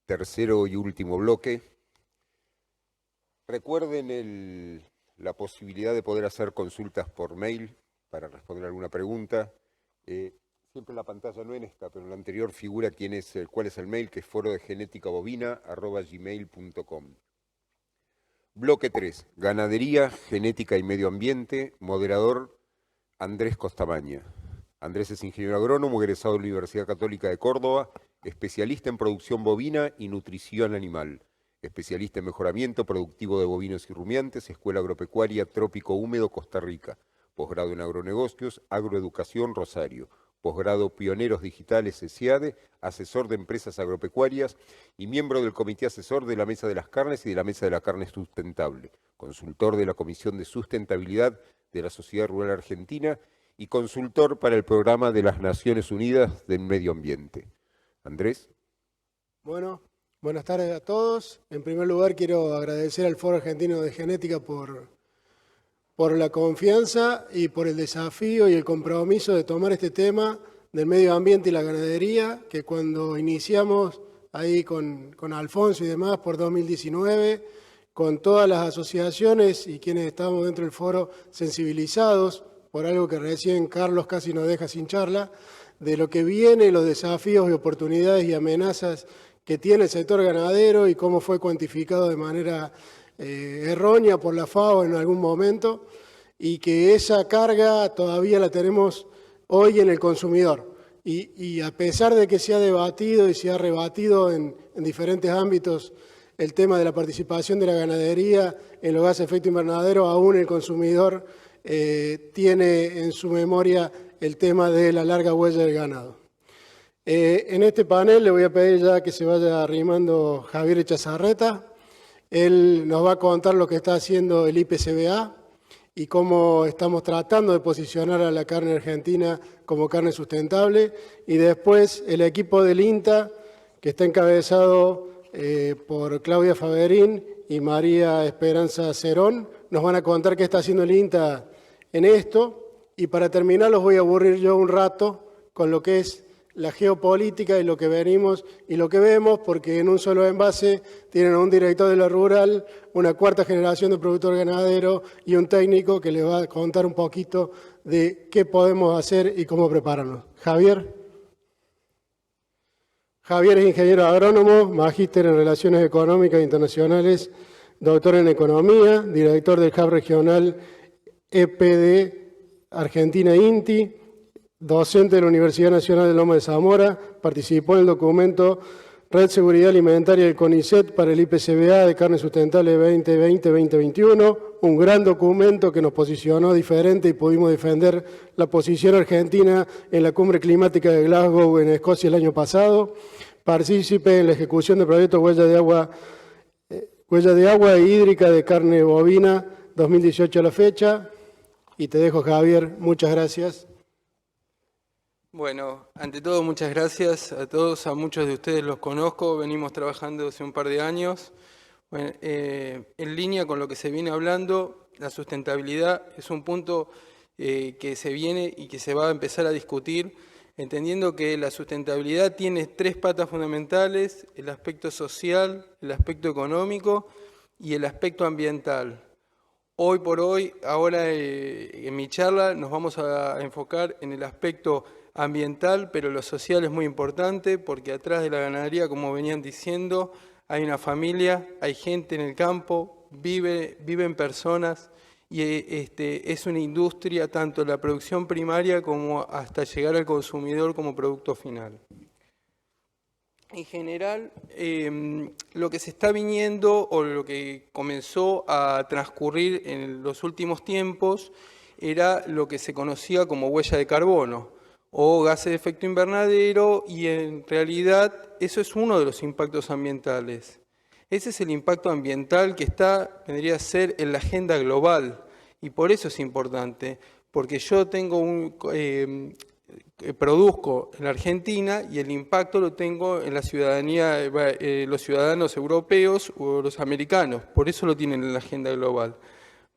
tercero y último bloque. Recuerden la posibilidad de poder hacer consultas por mail para responder alguna pregunta. Siempre en la pantalla, no en esta, pero en la anterior figura cuál es el mail, que es forodegeneticabovina@gmail.com. Bloque 3, Ganadería, Genética y Medio Ambiente, moderador Andrés Costamaña. Andrés es ingeniero agrónomo, egresado de la Universidad Católica de Córdoba, especialista en producción bovina y nutrición animal, especialista en mejoramiento productivo de bovinos y rumiantes, Escuela Agropecuaria Trópico Húmedo, Costa Rica, posgrado en agronegocios, agroeducación, Rosario, posgrado Pioneros Digitales SEADE, asesor de empresas agropecuarias y miembro del comité asesor de la Mesa de las Carnes y de la Mesa de la Carne Sustentable, consultor de la Comisión de Sustentabilidad de la Sociedad Rural Argentina y consultor para el Programa de las Naciones Unidas del Medio Ambiente. Andrés. Bueno, buenas tardes a todos. En primer lugar quiero agradecer al Foro Argentino de Genética por la confianza y por el desafío y el compromiso de tomar este tema del medio ambiente y la ganadería, que cuando iniciamos ahí con Alfonso y demás por 2019, con todas las asociaciones y quienes estábamos dentro del foro sensibilizados por algo que recién Carlos casi nos deja sin charla, de lo que viene, los desafíos y oportunidades y amenazas que tiene el sector ganadero y cómo fue cuantificado de manera errónea por la FAO en algún momento, y que esa carga todavía la tenemos hoy en el consumidor. Y a pesar de que se ha debatido y se ha rebatido en diferentes ámbitos el tema de la participación de la ganadería en los gases de efecto invernadero, aún el consumidor tiene en su memoria el tema de la larga huella del ganado. En este panel le voy a pedir ya que se vaya arrimando Javier Echazarreta. Él nos va a contar lo que está haciendo el IPCBA y cómo estamos tratando de posicionar a la carne argentina como carne sustentable. Y después el equipo del INTA, que está encabezado por Claudia Faberín y María Esperanza Cerón, nos van a contar qué está haciendo el INTA en esto. Y para terminar los voy a aburrir yo un rato con lo que es la geopolítica y lo que venimos y lo que vemos, porque en un solo envase tienen a un director de la rural, una cuarta generación de productor ganadero y un técnico que les va a contar un poquito de qué podemos hacer y cómo prepararnos. Javier. Javier es ingeniero agrónomo, magíster en Relaciones Económicas Internacionales, doctor en Economía, director del Hub Regional EPD Argentina INTI, docente de la Universidad Nacional de Loma de Zamora, participó en el documento Red Seguridad Alimentaria del CONICET para el IPCBA de Carne Sustentable 2020-2021, un gran documento que nos posicionó diferente y pudimos defender la posición argentina en la Cumbre Climática de Glasgow en Escocia el año pasado. Partícipe en la ejecución del proyecto Huella de agua e hídrica de carne bovina 2018 a la fecha. Y te dejo, Javier. Muchas gracias. Bueno, ante todo muchas gracias a todos, a muchos de ustedes los conozco, venimos trabajando hace un par de años. Bueno, en línea con lo que se viene hablando, la sustentabilidad es un punto que se viene y que se va a empezar a discutir, entendiendo que la sustentabilidad tiene tres patas fundamentales: el aspecto social, el aspecto económico y el aspecto ambiental. Hoy por hoy, ahora en mi charla, nos vamos a enfocar en el aspecto ambiental, pero lo social es muy importante porque atrás de la ganadería, como venían diciendo, hay una familia, hay gente en el campo, viven personas y es una industria, tanto la producción primaria como hasta llegar al consumidor como producto final. En general, lo que se está viniendo o lo que comenzó a transcurrir en los últimos tiempos era lo que se conocía como huella de carbono o gases de efecto invernadero, y en realidad eso es uno de los impactos ambientales. Ese es el impacto ambiental que vendría a ser en la agenda global, y por eso es importante, porque yo produzco en la Argentina y el impacto lo tengo en la ciudadanía, los ciudadanos europeos o los americanos, por eso lo tienen en la agenda global.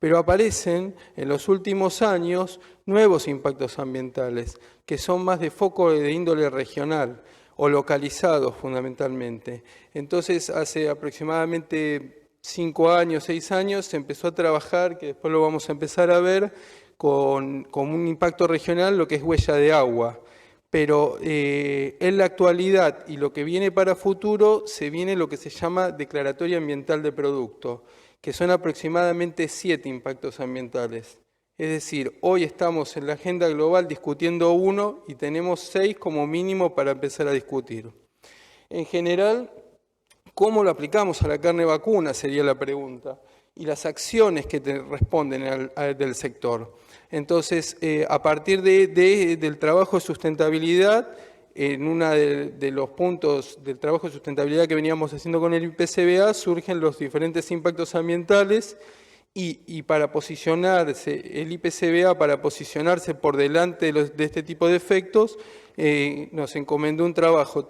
Pero aparecen en los últimos años nuevos impactos ambientales que son más de foco de índole regional. o localizados fundamentalmente. Entonces, hace aproximadamente 5 años, 6 años, se empezó a trabajar, que después lo vamos a empezar a ver, con un impacto regional, lo que es huella de agua. Pero en la actualidad y lo que viene para futuro, se viene lo que se llama declaratoria ambiental de producto, que son aproximadamente 7 impactos ambientales. Es decir, hoy estamos en la agenda global discutiendo 1 y tenemos 6 como mínimo para empezar a discutir. En general, ¿cómo lo aplicamos a la carne vacuna? Sería la pregunta. Y las acciones que responden del sector. Entonces, a partir del trabajo de sustentabilidad, en uno de los puntos del trabajo de sustentabilidad que veníamos haciendo con el IPCBA, surgen los diferentes impactos ambientales y para posicionarse, el IPCBA para posicionarse por delante de este tipo de efectos, nos encomendó un trabajo,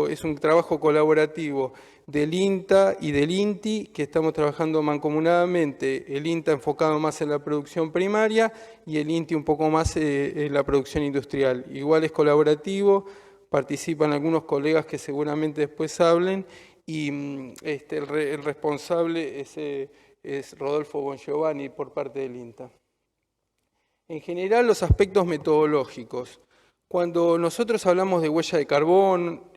es un trabajo colaborativo del INTA y del INTI, que estamos trabajando mancomunadamente, el INTA enfocado más en la producción primaria y el INTI un poco más en la producción industrial. Igual es colaborativo, participan algunos colegas que seguramente después hablen, y el responsable es Rodolfo Bongiovanni por parte del INTA. En general, los aspectos metodológicos. Cuando nosotros hablamos de huella de carbono,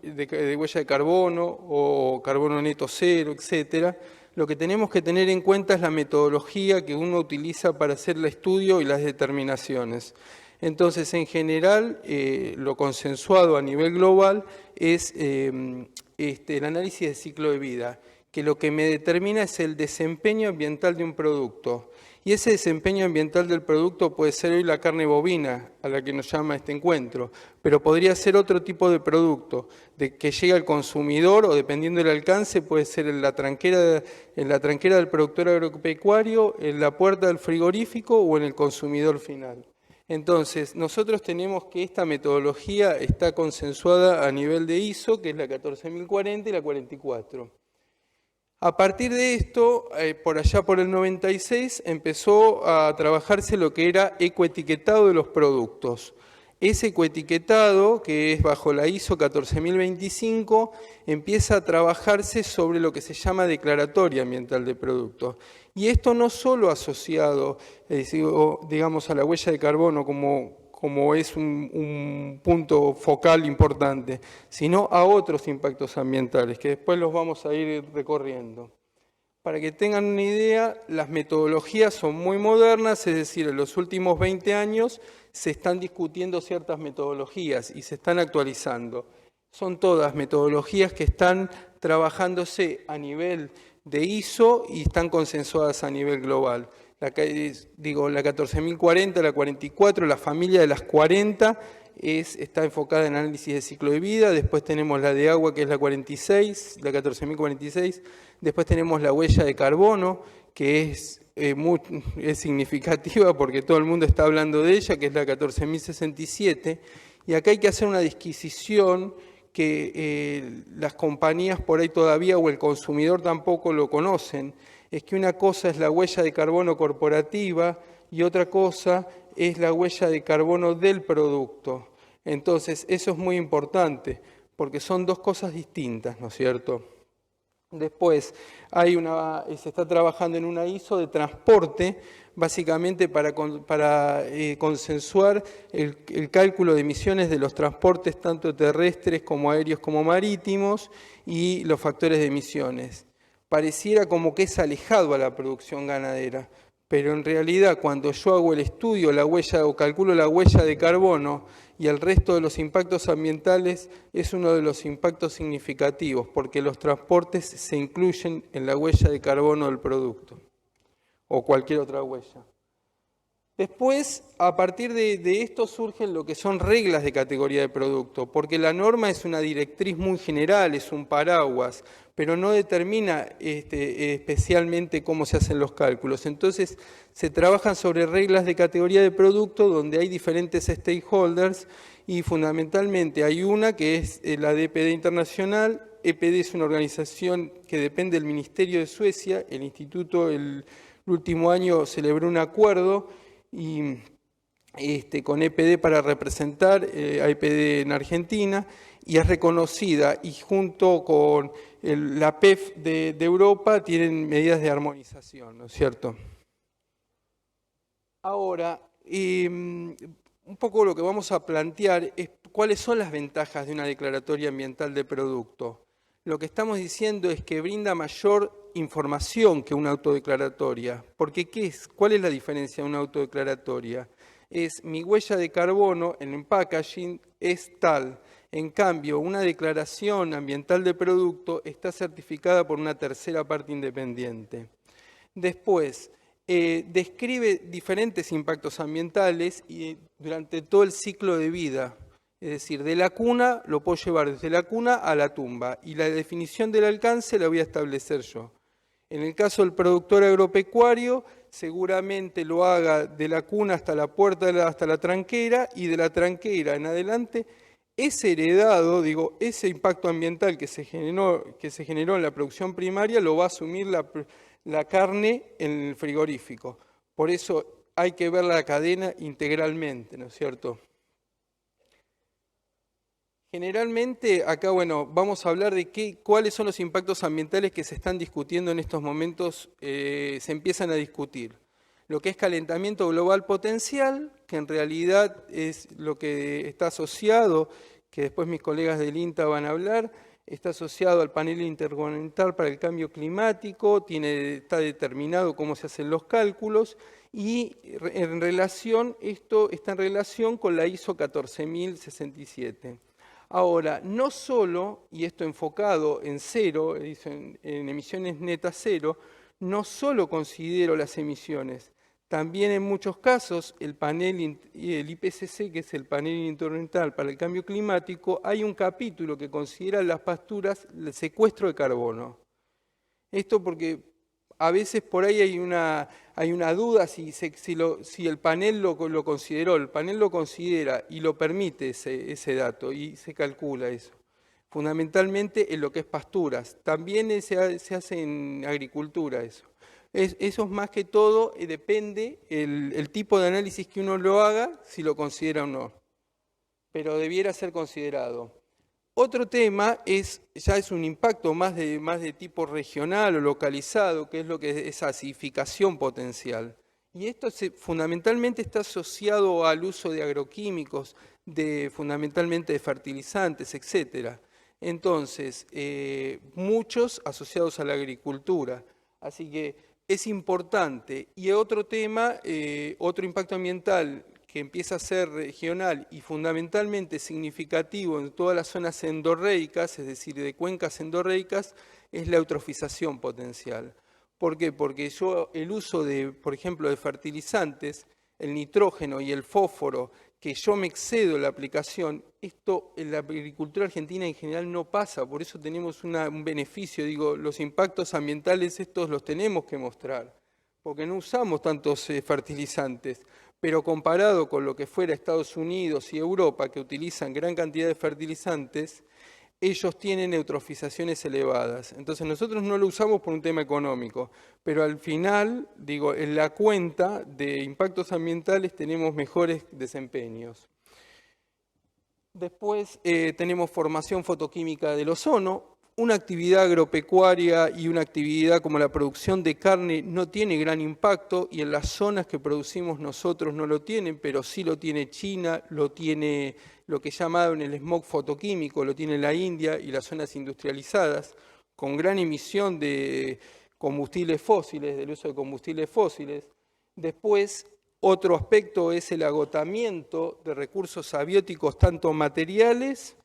o carbono neto cero, etcétera, lo que tenemos que tener en cuenta es la metodología que uno utiliza para hacer el estudio y las determinaciones. Entonces, en general, lo consensuado a nivel global es el análisis de ciclo de vida, que lo que me determina es el desempeño ambiental de un producto. Y ese desempeño ambiental del producto puede ser hoy la carne bovina, a la que nos llama este encuentro, pero podría ser otro tipo de producto, que llega al consumidor, o dependiendo del alcance, puede ser en la tranquera del productor agropecuario, en la puerta del frigorífico o en el consumidor final. Entonces, nosotros tenemos que esta metodología está consensuada a nivel de ISO, que es la 14040 y la 44. A partir de esto, por allá por el 96, empezó a trabajarse lo que era ecoetiquetado de los productos. Ese ecoetiquetado, que es bajo la ISO 14025, empieza a trabajarse sobre lo que se llama declaratoria ambiental de productos. Y esto no solo asociado, digamos, a la huella de carbono como es un punto focal importante, sino a otros impactos ambientales, que después los vamos a ir recorriendo. Para que tengan una idea, las metodologías son muy modernas, es decir, en los últimos 20 años se están discutiendo ciertas metodologías y se están actualizando. Son todas metodologías que están trabajándose a nivel de ISO y están consensuadas a nivel global. La 14040, la 44, la familia de las 40 está enfocada en análisis de ciclo de vida. Después tenemos la de agua, que es la 46, la 14046. Después tenemos la huella de carbono, que es significativa porque todo el mundo está hablando de ella, que es la 14067. Y acá hay que hacer una disquisición que las compañías por ahí todavía o el consumidor tampoco lo conocen. Es que una cosa es la huella de carbono corporativa y otra cosa es la huella de carbono del producto. Entonces, eso es muy importante, porque son dos cosas distintas, ¿no es cierto? Después, se está trabajando en una ISO de transporte, básicamente para consensuar el cálculo de emisiones de los transportes, tanto terrestres como aéreos como marítimos, y los factores de emisiones. Pareciera como que es alejado a la producción ganadera, pero en realidad cuando yo hago el estudio, calculo la huella de carbono y el resto de los impactos ambientales, es uno de los impactos significativos, porque los transportes se incluyen en la huella de carbono del producto, o cualquier otra huella. Después, a partir de esto surgen lo que son reglas de categoría de producto, porque la norma es una directriz muy general, es un paraguas, pero no determina especialmente cómo se hacen los cálculos. Entonces, se trabajan sobre reglas de categoría de producto donde hay diferentes stakeholders y fundamentalmente hay una que es la de EPD Internacional. EPD es una organización que depende del Ministerio de Suecia. El instituto el último año celebró un acuerdo con EPD para representar a EPD en Argentina, y es reconocida, y junto con la PEF de Europa tienen medidas de armonización, ¿no es cierto? Ahora, un poco lo que vamos a plantear es cuáles son las ventajas de una declaratoria ambiental de producto. Lo que estamos diciendo es que brinda mayor información que una autodeclaratoria. Porque ¿cuál es la diferencia de una autodeclaratoria? Es mi huella de carbono en el packaging es tal. En cambio, una declaración ambiental de producto está certificada por una tercera parte independiente. Después, describe diferentes impactos ambientales durante todo el ciclo de vida. Es decir, de la cuna lo puedo llevar desde la cuna a la tumba y la definición del alcance la voy a establecer yo. En el caso del productor agropecuario, seguramente lo haga de la cuna hasta la puerta, hasta la tranquera, y de la tranquera en adelante, ese heredado, digo, ese impacto ambiental que se generó en la producción primaria lo va a asumir la carne en el frigorífico. Por eso hay que ver la cadena integralmente, ¿no es cierto? Generalmente, acá, bueno, vamos a hablar de cuáles son los impactos ambientales que se están discutiendo en estos momentos, se empiezan a discutir. Lo que es calentamiento global potencial, que en realidad es lo que está asociado, que después mis colegas del INTA van a hablar, está asociado al panel intergubernamental para el cambio climático, está determinado cómo se hacen los cálculos, y esto está en relación con la ISO 14067. Ahora, no solo, y esto enfocado en cero, en emisiones netas cero, no solo considero las emisiones, también en muchos casos el panel, el IPCC, que es el panel intergubernamental para el cambio climático, hay un capítulo que considera las pasturas el secuestro de carbono. Esto porque a veces por ahí hay una duda si el panel lo consideró. El panel lo considera y lo permite ese dato y se calcula eso. Fundamentalmente en lo que es pasturas. También se hace en agricultura eso. Eso es más que todo, depende el tipo de análisis que uno lo haga, si lo considera o no. Pero debiera ser considerado. Otro tema ya es un impacto más de tipo regional o localizado, que es lo que es acidificación potencial. Y esto fundamentalmente está asociado al uso de agroquímicos, fundamentalmente de fertilizantes, etc. Entonces, muchos asociados a la agricultura. Así que es importante. Y otro tema, otro impacto ambiental que empieza a ser regional y fundamentalmente significativo en todas las zonas endorreicas, es decir, de cuencas endorreicas, es la eutrofización potencial. ¿Por qué? Porque el uso por ejemplo, de fertilizantes, el nitrógeno y el fósforo, que yo me excedo en la aplicación, esto en la agricultura argentina en general no pasa, por eso tenemos un beneficio, digo, los impactos ambientales estos los tenemos que mostrar, porque no usamos tantos fertilizantes, pero comparado con lo que fuera Estados Unidos y Europa, que utilizan gran cantidad de fertilizantes, ellos tienen eutrofizaciones elevadas. Entonces nosotros no lo usamos por un tema económico, pero al final, digo, en la cuenta de impactos ambientales tenemos mejores desempeños. Después tenemos formación fotoquímica del ozono. Una actividad agropecuaria y una actividad como la producción de carne no tiene gran impacto y en las zonas que producimos nosotros no lo tienen, pero sí lo tiene China, lo tiene lo que llamaban el smog fotoquímico, lo tiene la India y las zonas industrializadas, con gran emisión de combustibles fósiles, del uso de combustibles fósiles. Después, otro aspecto es el agotamiento de recursos abióticos, tanto materiales,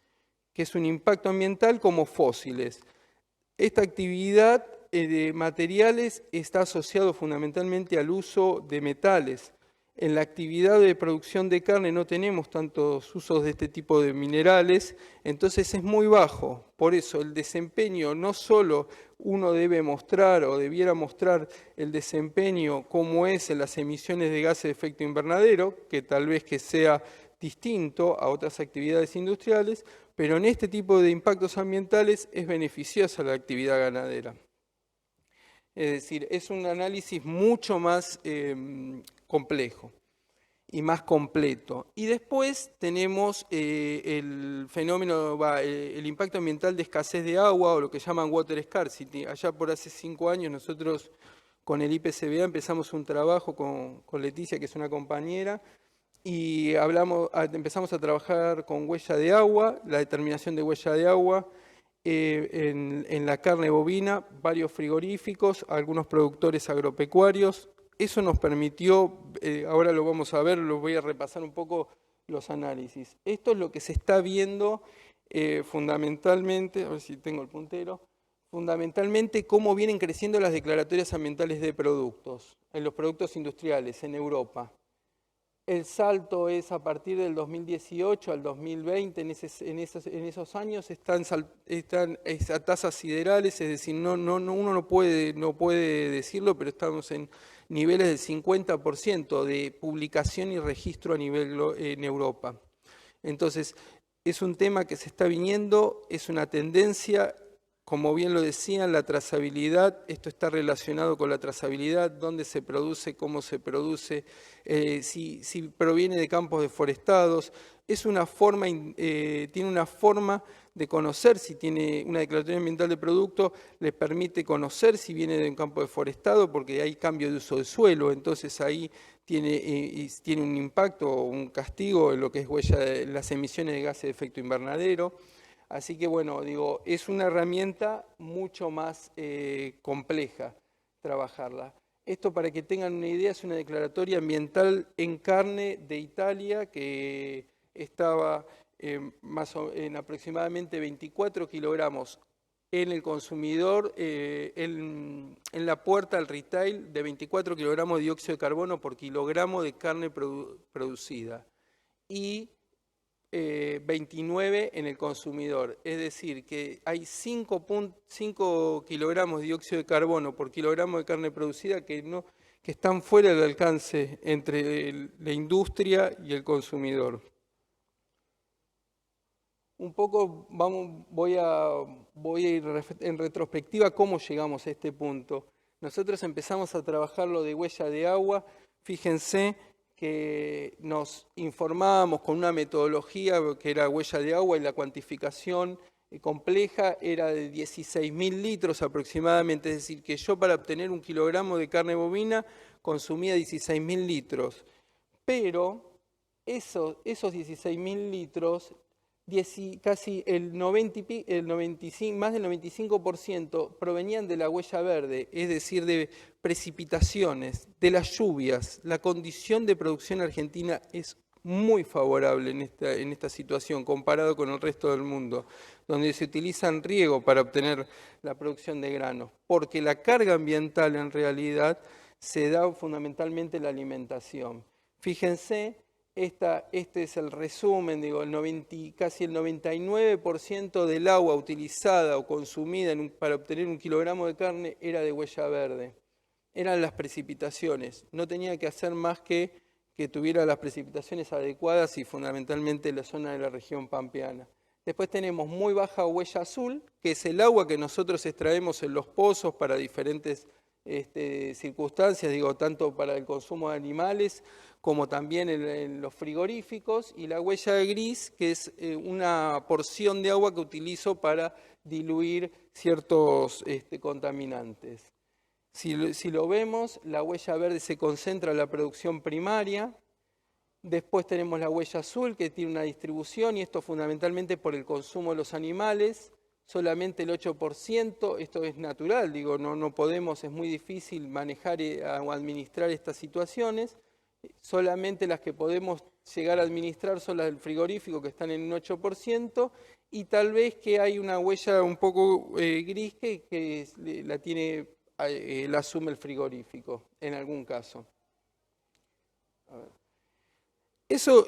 que es un impacto ambiental, como fósiles. Esta actividad de materiales está asociado fundamentalmente al uso de metales. En la actividad de producción de carne no tenemos tantos usos de este tipo de minerales, entonces es muy bajo. Por eso el desempeño no solo uno debe mostrar o debiera mostrar el desempeño como es en las emisiones de gases de efecto invernadero, que tal vez que sea distinto a otras actividades industriales, pero en este tipo de impactos ambientales es beneficiosa la actividad ganadera. Es decir, es un análisis mucho más complejo. y más completo. Y después tenemos el fenómeno, el impacto ambiental de escasez de agua, o lo que llaman water scarcity. Allá por hace 5 años nosotros con el IPCBA empezamos un trabajo con Leticia, que es una compañera, y empezamos a trabajar con huella de agua, la determinación de huella de agua, en la carne bovina, varios frigoríficos, algunos productores agropecuarios. Eso nos permitió, ahora lo vamos a ver, lo voy a repasar un poco los análisis. Esto es lo que se está viendo fundamentalmente, a ver si tengo el puntero, fundamentalmente cómo vienen creciendo las declaratorias ambientales de productos, en los productos industriales en Europa. El salto es a partir del 2018 al 2020, en esos años están a tasas siderales, es decir, uno no puede decirlo, pero estamos en niveles del 50% de publicación y registro a nivel en Europa. Entonces, es un tema que se está viniendo, es una tendencia. Como bien lo decían, la trazabilidad, esto está relacionado con la trazabilidad, dónde se produce, cómo se produce, si proviene de campos deforestados. Es una forma, tiene una forma de conocer si tiene una declaratoria ambiental de producto, les permite conocer si viene de un campo deforestado, porque hay cambio de uso de suelo, entonces ahí tiene un impacto o un castigo en lo que es huella de las emisiones de gases de efecto invernadero. Así que bueno, digo, es una herramienta mucho más compleja trabajarla. Esto, para que tengan una idea, es una declaratoria ambiental en carne de Italia que estaba en aproximadamente 24 kilogramos en el consumidor, en la puerta al retail, de 24 kilogramos de dióxido de carbono por kilogramo de carne producida. Y 29 en el consumidor, es decir, que hay 5 kilogramos de dióxido de carbono por kilogramo de carne producida que están fuera del alcance entre la industria y el consumidor. Un poco voy a ir en retrospectiva cómo llegamos a este punto. Nosotros empezamos a trabajar lo de huella de agua, fíjense que nos informábamos con una metodología que era huella de agua, y la cuantificación compleja era de 16.000 litros aproximadamente, es decir, que yo para obtener 1 kilogramo de carne bovina consumía 16.000 litros, pero esos 16.000 litros, casi más del 95% provenían de la huella verde, es decir, de precipitaciones, de las lluvias. La condición de producción argentina es muy favorable en esta situación comparado con el resto del mundo, donde se utilizan riego para obtener la producción de granos, porque la carga ambiental en realidad se da fundamentalmente en la alimentación. Fíjense. Este es el resumen, digo, casi el 99% del agua utilizada o consumida para obtener 1 kilogramo de carne era de huella verde. Eran las precipitaciones. No tenía que hacer más que tuviera las precipitaciones adecuadas, y fundamentalmente en la zona de la región pampeana. Después tenemos muy baja huella azul, que es el agua que nosotros extraemos en los pozos para diferentes circunstancias, digo, tanto para el consumo de animales como también en los frigoríficos, y la huella de gris, que es una porción de agua que utilizo para diluir ciertos contaminantes. Si lo vemos, la huella verde se concentra en la producción primaria. Después tenemos la huella azul, que tiene una distribución, y esto fundamentalmente por el consumo de los animales. Solamente el 8%, esto es natural, digo, no podemos, es muy difícil manejar o administrar estas situaciones. Solamente las que podemos llegar a administrar son las del frigorífico, que están en un 8%, y tal vez que hay una huella un poco gris que la asume el frigorífico, en algún caso. A ver. Eso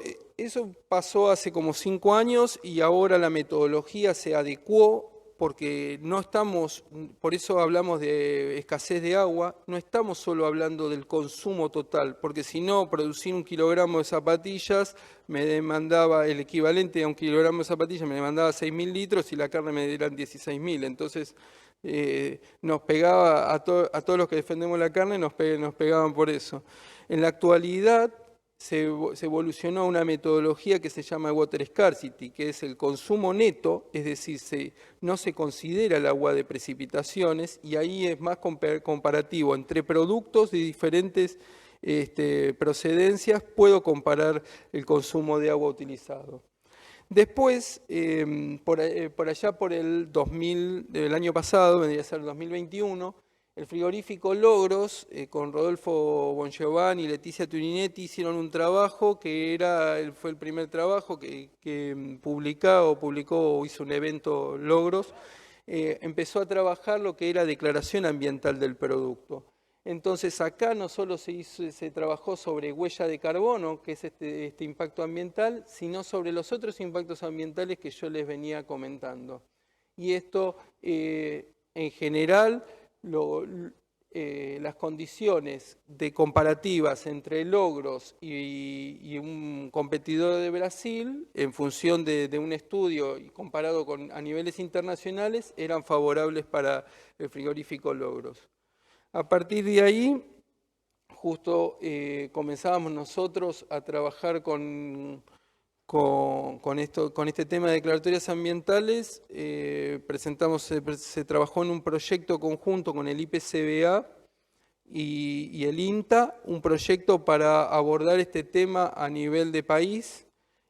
pasó hace como 5 años, y ahora la metodología se adecuó, porque no estamos, por eso hablamos de escasez de agua, no estamos solo hablando del consumo total, porque si no, producir 1 kilogramo de zapatillas me demandaba, el equivalente a 1 kilogramo de zapatillas me demandaba 6.000 litros, y la carne me eran 16.000, entonces nos pegaba a todos los que defendemos la carne, nos pegaban por eso. En la actualidad, se evolucionó a una metodología que se llama Water Scarcity, que es el consumo neto, es decir, no se considera el agua de precipitaciones, y ahí es más comparativo entre productos de diferentes procedencias, puedo comparar el consumo de agua utilizado. Después, por allá por el año pasado, vendría a ser el 2021, el frigorífico Logros, con Rodolfo Bongiovanni y Leticia Turinetti, hicieron un trabajo que fue el primer trabajo que publicó o hizo un evento Logros. Empezó a trabajar lo que era declaración ambiental del producto. Entonces acá no solo se trabajó sobre huella de carbono, que es este impacto ambiental, sino sobre los otros impactos ambientales que yo les venía comentando. Y esto, en general, las condiciones de comparativas entre Logros y un competidor de Brasil, en función de un estudio y comparado a niveles internacionales, eran favorables para el frigorífico Logros. A partir de ahí, justo comenzábamos nosotros a trabajar con este tema de declaratorias ambientales. Se trabajó en un proyecto conjunto con el IPCBA y el INTA, un proyecto para abordar este tema a nivel de país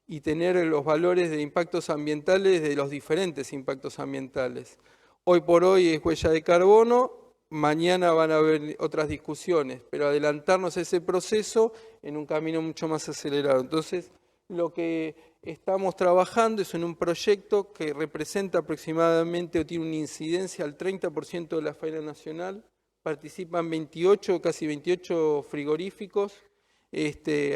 y tener los valores de impactos ambientales de los diferentes impactos ambientales. Hoy por hoy es huella de carbono. Mañana van a haber otras discusiones, pero adelantarnos a ese proceso en un camino mucho más acelerado. Entonces, lo que estamos trabajando es en un proyecto que representa aproximadamente o tiene una incidencia al 30% de la faena nacional. Participan 28, casi 28 frigoríficos.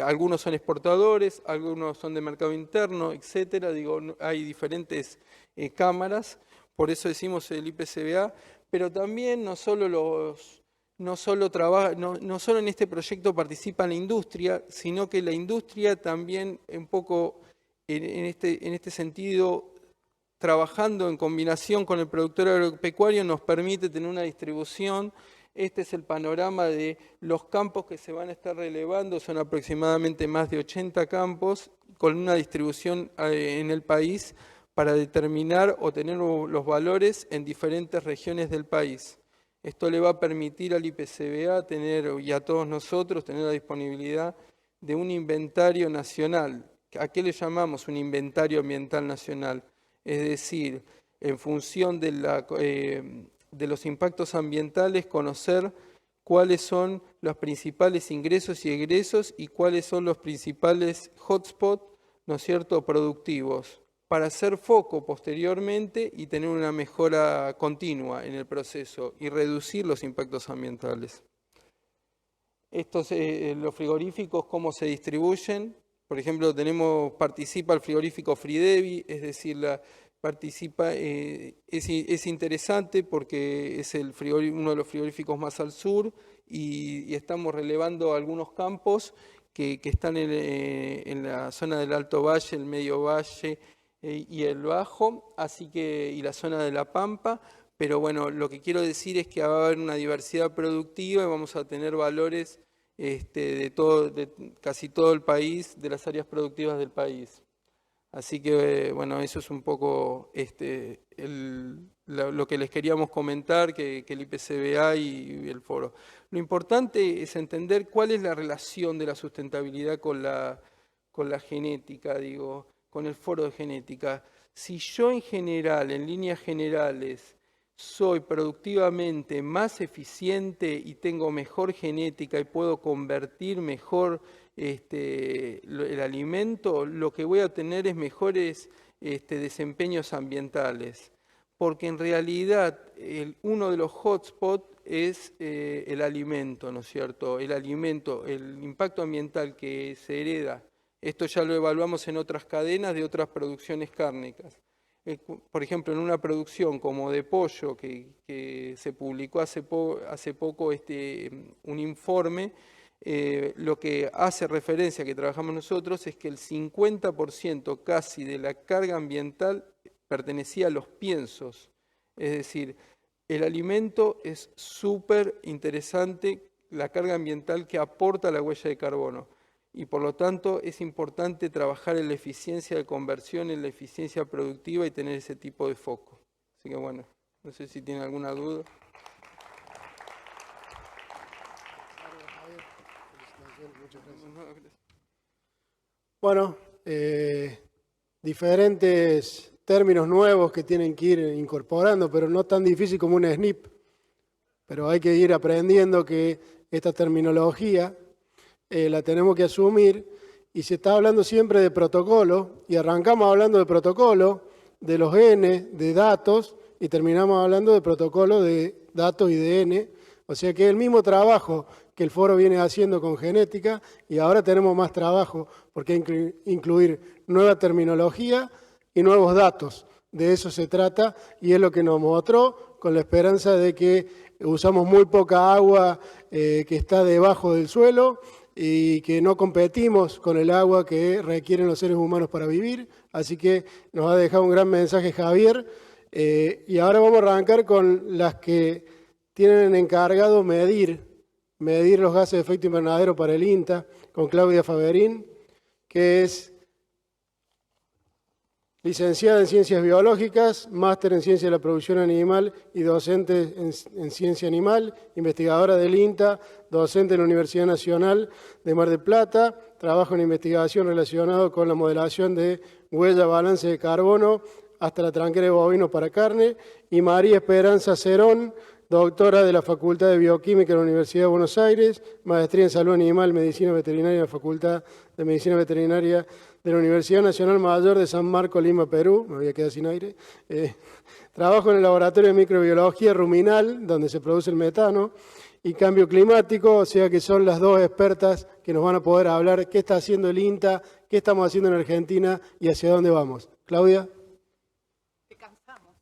Algunos son exportadores, algunos son de mercado interno, etcétera. Digo, hay diferentes cámaras, por eso decimos el IPCBA. Pero también no solo en este proyecto participa la industria, sino que la industria también un poco en este sentido, trabajando en combinación con el productor agropecuario, nos permite tener una distribución. Este es el panorama de los campos que se van a estar relevando, son aproximadamente más de 80 campos, con una distribución en el país, para determinar o tener los valores en diferentes regiones del país. Esto le va a permitir al IPCBA y a todos nosotros tener la disponibilidad de un inventario nacional. ¿A qué le llamamos un inventario ambiental nacional? Es decir, en función de los impactos ambientales, conocer cuáles son los principales ingresos y egresos y cuáles son los principales hotspots, ¿no es cierto?, productivos, para hacer foco posteriormente y tener una mejora continua en el proceso y reducir los impactos ambientales. Los frigoríficos, ¿cómo se distribuyen? Por ejemplo, participa el frigorífico Fridevi, es decir, es interesante porque es uno de los frigoríficos más al sur y estamos relevando algunos campos que están en la zona del Alto Valle, el Medio Valle, y el Bajo, y la zona de La Pampa, pero bueno, lo que quiero decir es que va a haber una diversidad productiva y vamos a tener valores de casi todo el país, de las áreas productivas del país. Así que, bueno, eso es un poco lo que les queríamos comentar, que el IPCBA y el foro. Lo importante es entender cuál es la relación de la sustentabilidad con la genética, con el foro de genética. Si yo en general, en líneas generales, soy productivamente más eficiente y tengo mejor genética y puedo convertir mejor el alimento, lo que voy a tener es mejores desempeños ambientales. Porque en realidad uno de los hotspots es el alimento, ¿no es cierto? El alimento, el impacto ambiental que se hereda. Esto ya lo evaluamos en otras cadenas de otras producciones cárnicas. Por ejemplo, en una producción como de pollo, que se publicó hace poco un informe, lo que hace referencia que trabajamos nosotros es que el 50% casi de la carga ambiental pertenecía a los piensos. Es decir, el alimento es súper interesante, la carga ambiental que aporta la huella de carbono. y por lo tanto es importante trabajar en la eficiencia de conversión, en la eficiencia productiva y tener ese tipo de foco. Así que bueno, no sé si tienen alguna duda. Bueno, diferentes términos nuevos que tienen que ir incorporando, pero no tan difícil como un SNP. Pero hay que ir aprendiendo que esta terminología la tenemos que asumir, y se está hablando siempre de protocolo, y arrancamos hablando de protocolo, de los N, de datos, y terminamos hablando de protocolo de datos y de N. O sea que es el mismo trabajo que el foro viene haciendo con genética, y ahora tenemos más trabajo porque hay que incluir nueva terminología y nuevos datos. De eso se trata, y es lo que nos mostró, con la esperanza de que usamos muy poca agua que está debajo del suelo y que no competimos con el agua que requieren los seres humanos para vivir. Así que nos ha dejado un gran mensaje Javier. Y ahora vamos a arrancar con las que tienen encargado medir los gases de efecto invernadero para el INTA, con Claudia Faberín, que es licenciada en Ciencias Biológicas, máster en Ciencia de la Producción Animal y docente en Ciencia Animal, investigadora del INTA, docente en la Universidad Nacional de Mar del Plata, trabajo en investigación relacionado con la modelación de huella balance de carbono hasta la tranquera de bovino para carne, y María Esperanza Cerón, doctora de la Facultad de Bioquímica de la Universidad de Buenos Aires, maestría en Salud Animal, Medicina Veterinaria en la Facultad de Medicina Veterinaria de la Universidad Nacional Mayor de San Marcos, Lima, Perú. Me había quedado sin aire. Trabajo en el Laboratorio de Microbiología Ruminal, donde se produce el metano, y cambio climático, o sea que son las dos expertas que nos van a poder hablar qué está haciendo el INTA, qué estamos haciendo en Argentina y hacia dónde vamos. Claudia. Te cansamos.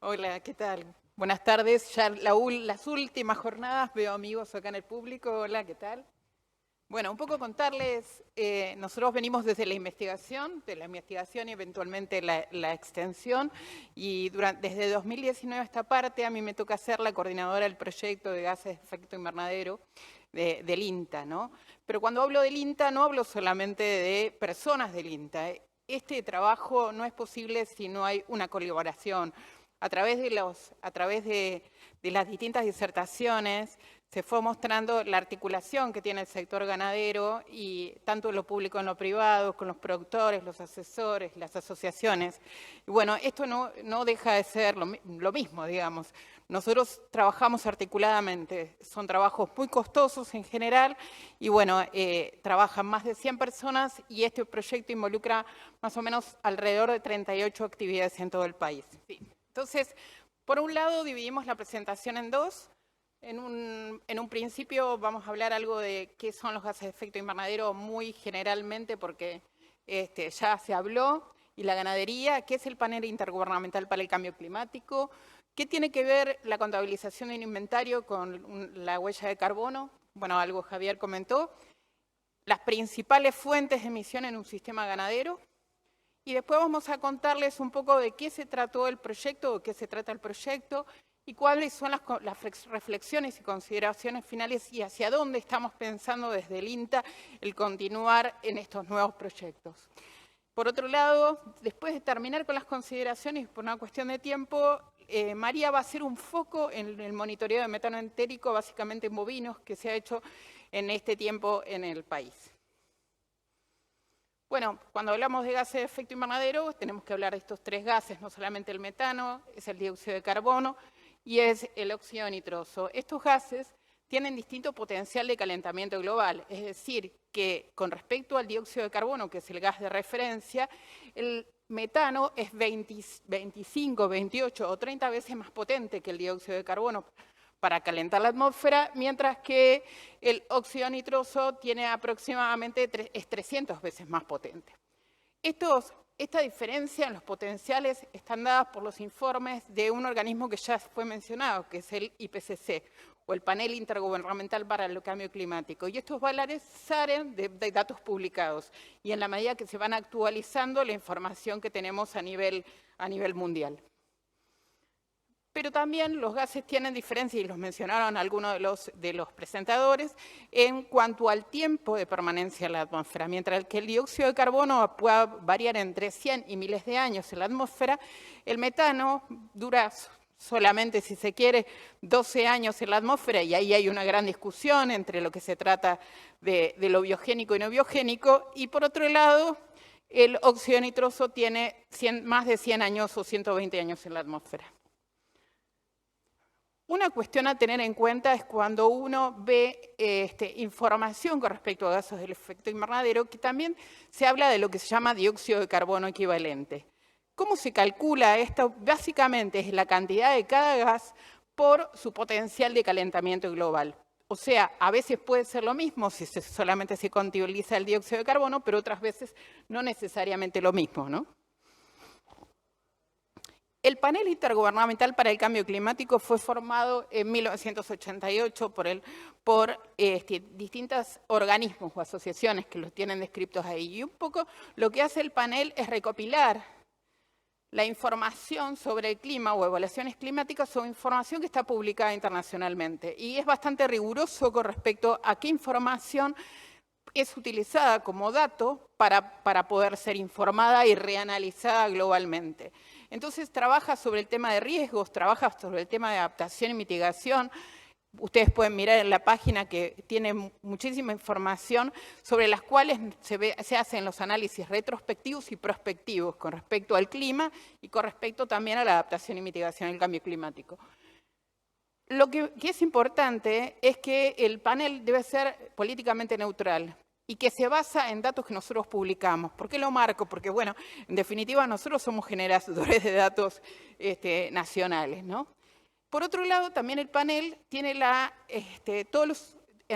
Hola, ¿qué tal? Buenas tardes. Ya las últimas jornadas veo amigos acá en el público. Hola, ¿qué tal? Bueno, un poco contarles, nosotros venimos desde la investigación y eventualmente la extensión, y desde 2019 a esta parte a mí me toca ser la coordinadora del proyecto de gases de efecto invernadero del INTA, ¿no? Pero cuando hablo del INTA no hablo solamente de personas del INTA. Este trabajo no es posible si no hay una colaboración. A través de las distintas disertaciones se fue mostrando la articulación que tiene el sector ganadero, y tanto en lo público como en lo privado, con los productores, los asesores, las asociaciones. Y bueno, esto no deja de ser lo mismo, digamos. Nosotros trabajamos articuladamente, son trabajos muy costosos en general, y bueno, trabajan más de 100 personas, y este proyecto involucra más o menos alrededor de 38 actividades en todo el país. Sí. Entonces, por un lado dividimos la presentación en dos. En un principio vamos a hablar algo de qué son los gases de efecto invernadero muy generalmente, porque ya se habló, y la ganadería, qué es el panel intergubernamental para el cambio climático, qué tiene que ver la contabilización de un inventario con la huella de carbono, bueno, algo Javier comentó, las principales fuentes de emisión en un sistema ganadero, y después vamos a contarles un poco de qué se trató el proyecto, o qué se trata el proyecto, y cuáles son las reflexiones y consideraciones finales, y hacia dónde estamos pensando desde el INTA el continuar en estos nuevos proyectos. Por otro lado, después de terminar con las consideraciones, por una cuestión de tiempo, María va a hacer un foco en el monitoreo de metano entérico, básicamente en bovinos, que se ha hecho en este tiempo en el país. Bueno, cuando hablamos de gases de efecto invernadero, tenemos que hablar de estos tres gases, no solamente el metano, es el dióxido de carbono y es el óxido nitroso. Estos gases tienen distinto potencial de calentamiento global, es decir, que con respecto al dióxido de carbono, que es el gas de referencia, el metano es 25, 28 o 30 veces más potente que el dióxido de carbono para calentar la atmósfera, mientras que el óxido nitroso tiene aproximadamente es 300 veces más potente. Esta diferencia en los potenciales están dadas por los informes de un organismo que ya fue mencionado, que es el IPCC, o el Panel Intergubernamental para el Cambio Climático. Y estos valores salen de datos publicados, y en la medida que se van actualizando la información que tenemos a nivel mundial. pero también los gases tienen diferencias, y los mencionaron algunos de los presentadores, en cuanto al tiempo de permanencia en la atmósfera. Mientras que el dióxido de carbono pueda variar entre 100 y miles de años en la atmósfera, el metano dura solamente, si se quiere, 12 años en la atmósfera, y ahí hay una gran discusión entre lo que se trata de lo biogénico y no biogénico. Y por otro lado, el óxido nitroso tiene más de 100 años o 120 años en la atmósfera. Una cuestión a tener en cuenta es cuando uno ve información con respecto a gases del efecto invernadero, que también se habla de lo que se llama dióxido de carbono equivalente. ¿Cómo se calcula esto? Básicamente es la cantidad de cada gas por su potencial de calentamiento global. O sea, a veces puede ser lo mismo si solamente se contabiliza el dióxido de carbono, pero otras veces no necesariamente lo mismo, ¿no? El Panel Intergubernamental para el Cambio Climático fue formado en 1988 por distintos organismos o asociaciones que los tienen descritos ahí. Y un poco lo que hace el panel es recopilar la información sobre el clima o evaluaciones climáticas o información que está publicada internacionalmente. Y es bastante riguroso con respecto a qué información es utilizada como dato para poder ser informada y reanalizada globalmente. Entonces trabaja sobre el tema de riesgos, trabaja sobre el tema de adaptación y mitigación. Ustedes pueden mirar en la página que tiene muchísima información sobre las cuales se hacen los análisis retrospectivos y prospectivos con respecto al clima y con respecto también a la adaptación y mitigación del cambio climático. Lo que es importante es que el panel debe ser políticamente neutral y que se basa en datos que nosotros publicamos. ¿Por qué lo marco? Porque, bueno, en definitiva, nosotros somos generadores de datos nacionales, ¿no? Por otro lado, también el panel tiene en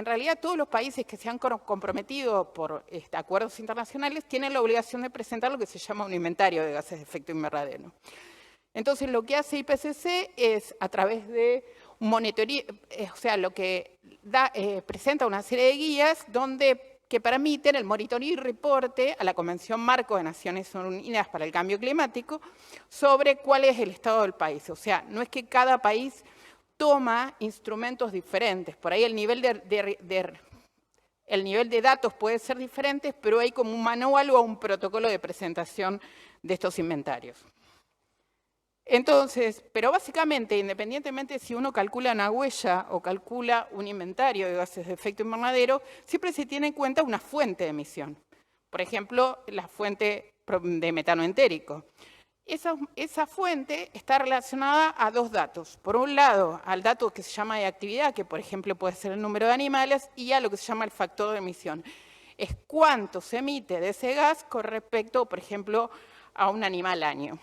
realidad todos los países que se han comprometido por acuerdos internacionales tienen la obligación de presentar lo que se llama un inventario de gases de efecto invernadero. Entonces, lo que hace IPCC es, a través de un monitoreo, o sea, lo que presenta una serie de guías que permiten el monitoreo y reporte a la Convención Marco de Naciones Unidas para el Cambio Climático sobre cuál es el estado del país. O sea, no es que cada país toma instrumentos diferentes. Por ahí el nivel de datos puede ser diferente, pero hay como un manual o un protocolo de presentación de estos inventarios. Entonces, pero básicamente, independientemente si uno calcula una huella o calcula un inventario de gases de efecto invernadero, siempre se tiene en cuenta una fuente de emisión. Por ejemplo, la fuente de metano entérico. Esa fuente está relacionada a dos datos. Por un lado, al dato que se llama de actividad, que por ejemplo puede ser el número de animales, y a lo que se llama el factor de emisión. Es cuánto se emite de ese gas con respecto, por ejemplo, a un animal año.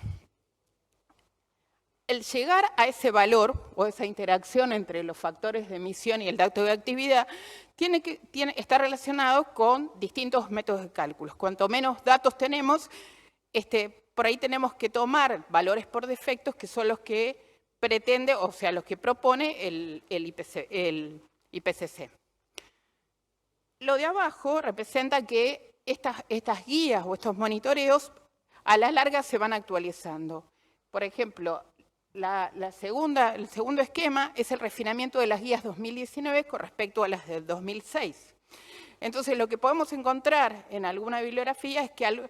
El llegar a ese valor o esa interacción entre los factores de emisión y el dato de actividad está relacionado con distintos métodos de cálculos. Cuanto menos datos tenemos, por ahí tenemos que tomar valores por defectos que son los que pretende, o sea, los que propone el IPCC. Lo de abajo representa que estas guías o estos monitoreos a la larga se van actualizando. Por ejemplo, el segundo esquema es el refinamiento de las guías 2019 con respecto a las del 2006. Entonces, lo que podemos encontrar en alguna bibliografía es que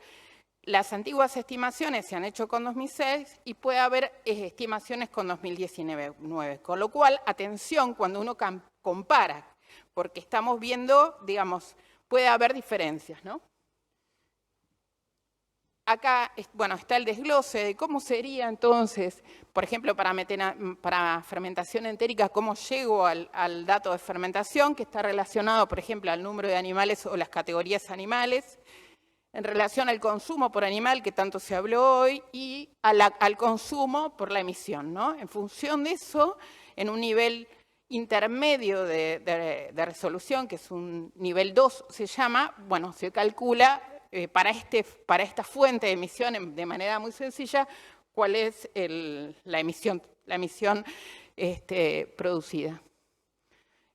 las antiguas estimaciones se han hecho con 2006 y puede haber estimaciones con 2019. Con lo cual, atención cuando uno compara, porque estamos viendo, digamos, puede haber diferencias, ¿no? Acá, bueno, está el desglose de cómo sería entonces, por ejemplo, para fermentación entérica, cómo llego al dato de fermentación, que está relacionado, por ejemplo, al número de animales o las categorías animales, en relación al consumo por animal, que tanto se habló hoy, y al consumo por la emisión, ¿no? En función de eso, en un nivel intermedio de resolución, que es un nivel 2, se llama, bueno, se calcula para esta fuente de emisión de manera muy sencilla, cuál es la emisión producida.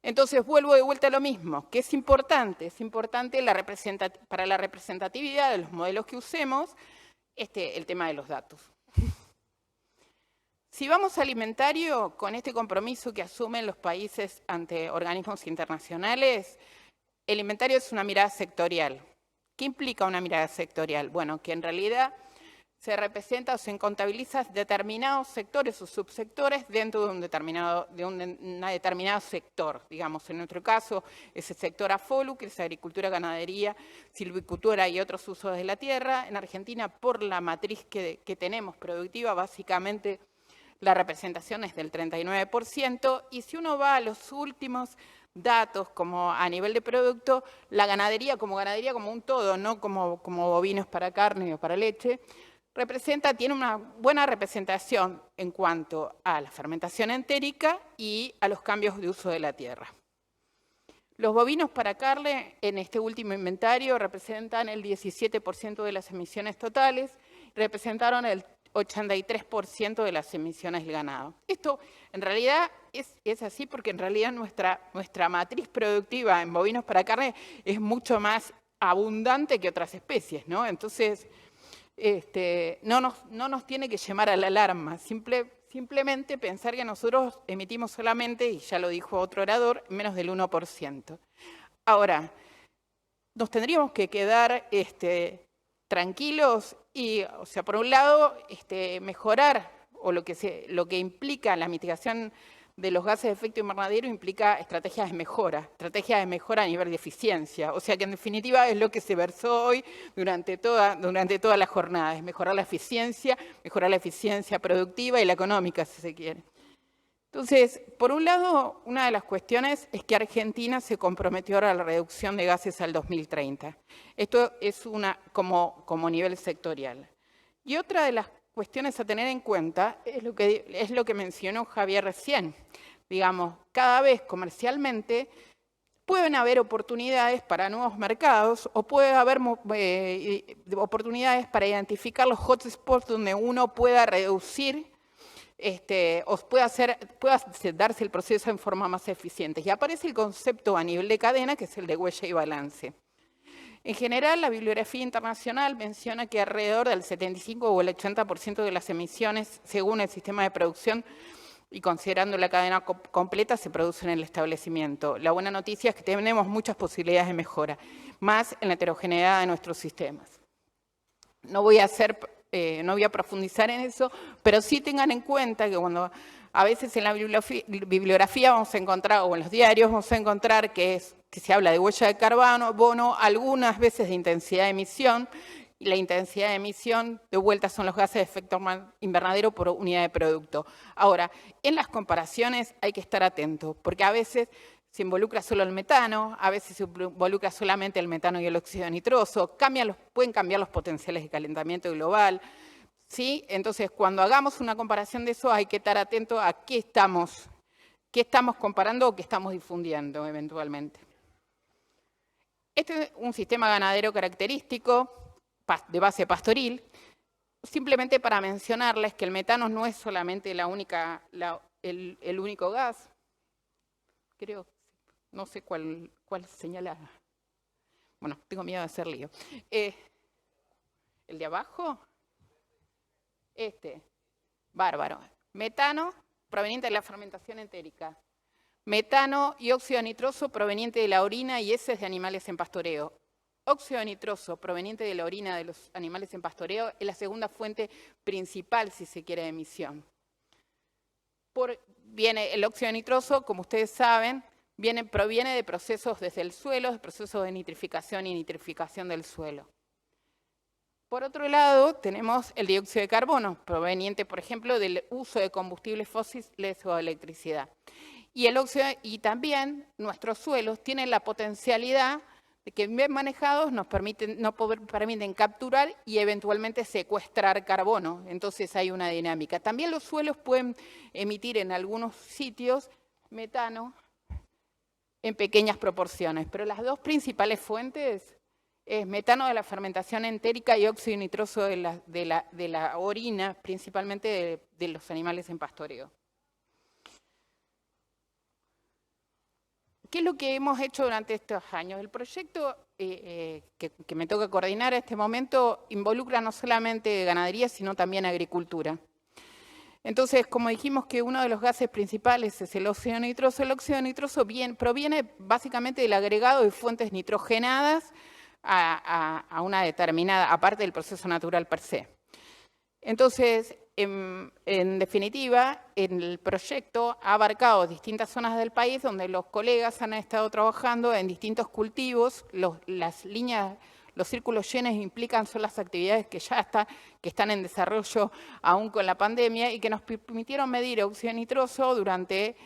Entonces, vuelvo de vuelta a lo mismo, que es importante para la representatividad de los modelos que usemos, el tema de los datos. Si vamos a alimentario, con este compromiso que asumen los países ante organismos internacionales, el inventario es una mirada sectorial. ¿Qué implica una mirada sectorial? Bueno, que en realidad se representa o se contabiliza determinados sectores o subsectores dentro de un determinado sector. Digamos, en nuestro caso, ese sector AFOLU, que es agricultura, ganadería, silvicultura y otros usos de la tierra. En Argentina, por la matriz que tenemos productiva, básicamente la representación es del 39%. Y si uno va a los últimos datos como a nivel de producto, la ganadería como un todo, no como bovinos para carne o para leche, tiene una buena representación en cuanto a la fermentación entérica y a los cambios de uso de la tierra. Los bovinos para carne en este último inventario representan el 17% de las emisiones totales, representaron el 83% de las emisiones del ganado. Esto en realidad es así porque en realidad nuestra matriz productiva en bovinos para carne es mucho más abundante que otras especies, ¿no? Entonces, no nos tiene que llamar a la alarma, simplemente pensar que nosotros emitimos solamente, y ya lo dijo otro orador, menos del 1%. Ahora, nos tendríamos que quedar tranquilos y, o sea, por un lado, mejorar, o lo que implica la mitigación de los gases de efecto invernadero implica estrategias de mejora a nivel de eficiencia. O sea que en definitiva es lo que se versó hoy durante toda la jornada, es mejorar la eficiencia productiva y la económica, si se quiere. Entonces, por un lado, una de las cuestiones es que Argentina se comprometió a la reducción de gases al 2030. Esto es como nivel sectorial. Y otra de las cuestiones a tener en cuenta es lo que mencionó Javier recién. Digamos, cada vez comercialmente pueden haber oportunidades para nuevos mercados o puede haber oportunidades para identificar los hotspots donde uno pueda reducir o pueda darse el proceso en forma más eficiente. Y aparece el concepto a nivel de cadena, que es el de huella y balance. En general, la bibliografía internacional menciona que alrededor del 75 o el 80% de las emisiones, según el sistema de producción y considerando la cadena completa, se producen en el establecimiento. La buena noticia es que tenemos muchas posibilidades de mejora, más en la heterogeneidad de nuestros sistemas. No voy a profundizar en eso, pero sí tengan en cuenta que cuando a veces en la bibliografía vamos a encontrar, o en los diarios vamos a encontrar que se habla de huella de carbono, algunas veces de intensidad de emisión, y la intensidad de emisión de vuelta son los gases de efecto invernadero por unidad de producto. Ahora, en las comparaciones hay que estar atentos, porque a veces se involucra solo el metano, a veces se involucra solamente el metano y el óxido nitroso, pueden cambiar los potenciales de calentamiento global, ¿sí? Entonces, cuando hagamos una comparación de eso, hay que estar atento a qué estamos comparando o qué estamos difundiendo eventualmente. Este es un sistema ganadero característico de base pastoril, simplemente para mencionarles que el metano no es solamente el único gas, creo, no sé cuál señalar. Bueno, tengo miedo de hacer lío. ¿El de abajo? Bárbaro. Metano proveniente de la fermentación entérica. Metano y óxido nitroso proveniente de la orina y heces de animales en pastoreo. Óxido nitroso proveniente de la orina de los animales en pastoreo es la segunda fuente principal, si se quiere, de emisión. Viene el óxido nitroso, como ustedes saben, proviene de procesos desde el suelo, de procesos de nitrificación y nitrificación del suelo. Por otro lado, tenemos el dióxido de carbono, proveniente, por ejemplo, del uso de combustibles fósiles o electricidad. Y también nuestros suelos tienen la potencialidad de que bien manejados nos permiten capturar y eventualmente secuestrar carbono. Entonces hay una dinámica. También los suelos pueden emitir en algunos sitios metano en pequeñas proporciones, pero las dos principales fuentes es metano de la fermentación entérica y óxido nitroso de la orina, principalmente de los animales en pastoreo. ¿Qué es lo que hemos hecho durante estos años? El proyecto que me toca coordinar en este momento involucra no solamente ganadería, sino también agricultura. Entonces, como dijimos que uno de los gases principales es el óxido nitroso proviene básicamente del agregado de fuentes nitrogenadas a una determinada, aparte del proceso natural per se. Entonces, en definitiva, el proyecto ha abarcado distintas zonas del país donde los colegas han estado trabajando en distintos cultivos. Los círculos llenos implican son las actividades que están en desarrollo aún con la pandemia y que nos permitieron medir óxido nitroso durante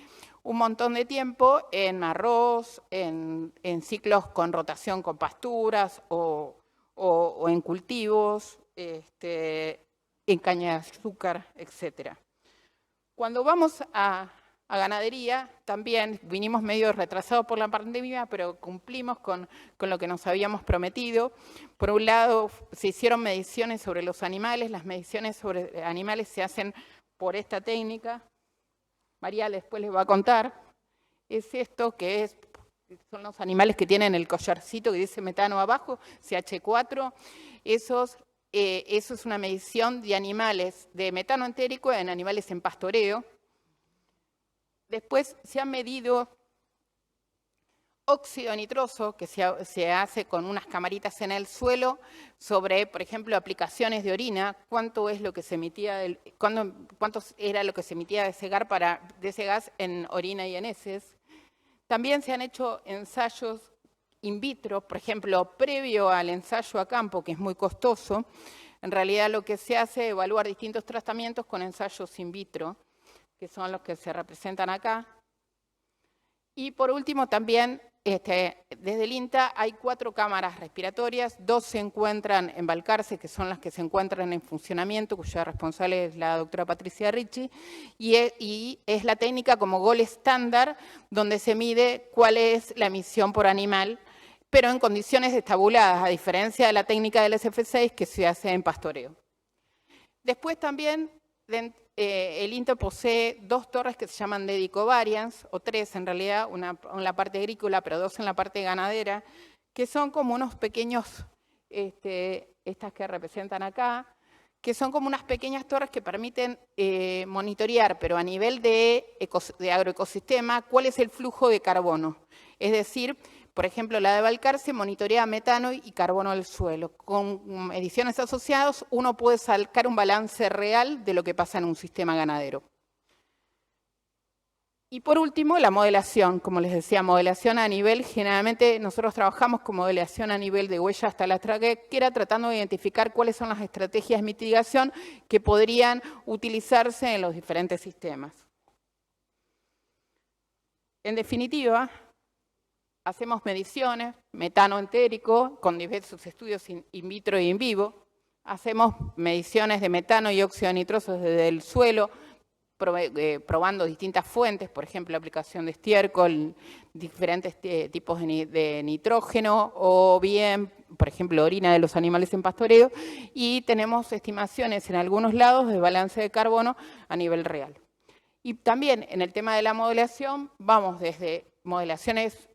un montón de tiempo en arroz, en ciclos con rotación con pasturas o en cultivos, en caña de azúcar, etc. Cuando vamos a ganadería, también vinimos medio retrasados por la pandemia, pero cumplimos con lo que nos habíamos prometido. Por un lado, se hicieron mediciones sobre los animales. Las mediciones sobre animales se hacen por esta técnica. María después les va a contar. Es esto que son los animales que tienen el collarcito que dice metano abajo, CH4. Eso es una medición de animales, de metano entérico en animales en pastoreo. Después se ha medido óxido nitroso, que se hace con unas camaritas en el suelo, sobre, por ejemplo, aplicaciones de orina, cuánto era lo que se emitía de ese gas en orina y en heces. También se han hecho ensayos in vitro, por ejemplo, previo al ensayo a campo, que es muy costoso. En realidad lo que se hace es evaluar distintos tratamientos con ensayos in vitro, que son los que se representan acá. Y por último también, desde el INTA hay 4 cámaras respiratorias, 2 se encuentran en Balcarce, que son las que se encuentran en funcionamiento, cuya responsable es la doctora Patricia Ricci, y es la técnica como gold estándar, donde se mide cuál es la emisión por animal, pero en condiciones estabuladas, a diferencia de la técnica del SF6 que se hace en pastoreo. Después también el INTA posee 2 torres que se llaman dedicovariance, o 3 en realidad, una en la parte agrícola, pero 2 en la parte ganadera, que son como unos pequeños, estas que representan acá, que son como unas pequeñas torres que permiten monitorear, pero a nivel de agroecosistema, cuál es el flujo de carbono. Es decir, por ejemplo, la de Balcarce monitorea metano y carbono del suelo. Con mediciones asociadas, uno puede sacar un balance real de lo que pasa en un sistema ganadero. Y por último, la modelación. Como les decía, modelación a nivel, generalmente nosotros trabajamos con modelación a nivel de huella hasta la estratosfera, tratando de identificar cuáles son las estrategias de mitigación que podrían utilizarse en los diferentes sistemas. En definitiva, hacemos mediciones, metano entérico, con diversos estudios in vitro y in vivo. Hacemos mediciones de metano y óxido nitroso desde el suelo, probando distintas fuentes, por ejemplo, la aplicación de estiércol, diferentes tipos de nitrógeno, o bien, por ejemplo, orina de los animales en pastoreo, y tenemos estimaciones en algunos lados de balance de carbono a nivel real. Y también en el tema de la modelación, vamos desde modelaciones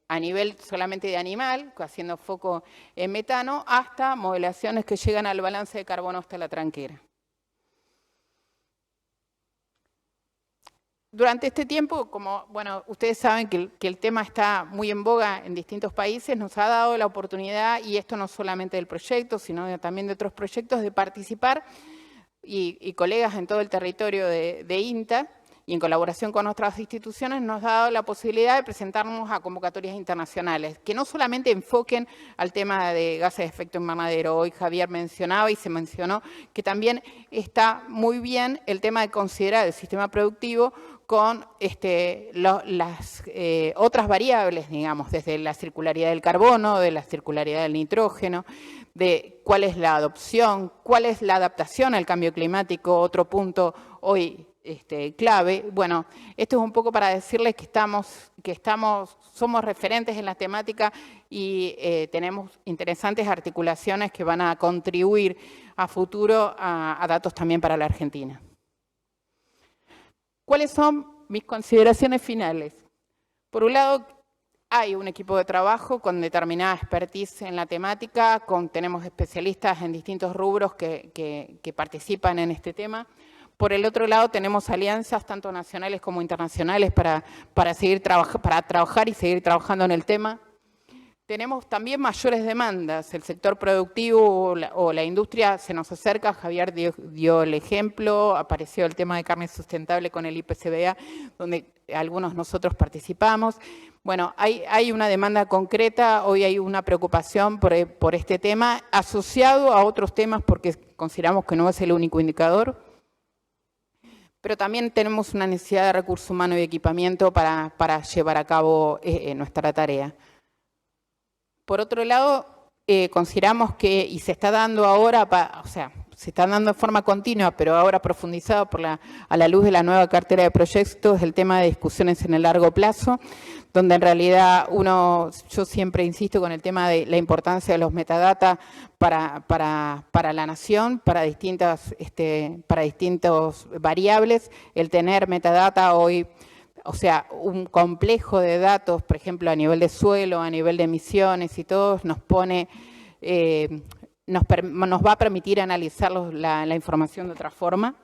a nivel solamente de animal, haciendo foco en metano, hasta modelaciones que llegan al balance de carbono hasta la tranquera. Durante este tiempo, como ustedes saben que el tema está muy en boga en distintos países, nos ha dado la oportunidad, y esto no solamente del proyecto, sino también de otros proyectos, de participar, y colegas en todo el territorio de INTA, y en colaboración con otras instituciones, nos ha dado la posibilidad de presentarnos a convocatorias internacionales, que no solamente enfoquen al tema de gases de efecto invernadero. Hoy Javier mencionaba y se mencionó que también está muy bien el tema de considerar el sistema productivo con las otras variables, digamos, desde la circularidad del carbono, de la circularidad del nitrógeno, de cuál es la adopción, cuál es la adaptación al cambio climático, otro punto hoy clave. Bueno, esto es un poco para decirles que somos referentes en la temática y tenemos interesantes articulaciones que van a contribuir a futuro a datos también para la Argentina. ¿Cuáles son mis consideraciones finales? Por un lado, hay un equipo de trabajo con determinada expertise en la temática, tenemos especialistas en distintos rubros que participan en este tema. Por el otro lado, tenemos alianzas tanto nacionales como internacionales para trabajar y seguir trabajando en el tema. Tenemos también mayores demandas. El sector productivo o la industria se nos acerca. Javier dio el ejemplo. Apareció el tema de carne sustentable con el IPCBA, donde algunos nosotros participamos. Bueno, hay una demanda concreta. Hoy hay una preocupación por este tema, asociado a otros temas, porque consideramos que no es el único indicador. Pero también tenemos una necesidad de recursos humanos y equipamiento para llevar a cabo nuestra tarea. Por otro lado, consideramos que, y se está dando ahora, se está dando de forma continua, pero ahora profundizado a la luz de la nueva cartera de proyectos, el tema de discusiones en el largo plazo, donde en realidad yo siempre insisto con el tema de la importancia de los metadata para la nación, para distintas variables. El tener metadata hoy, o sea, un complejo de datos, por ejemplo, a nivel de suelo, a nivel de emisiones y todo, nos va a permitir analizar la información de otra forma.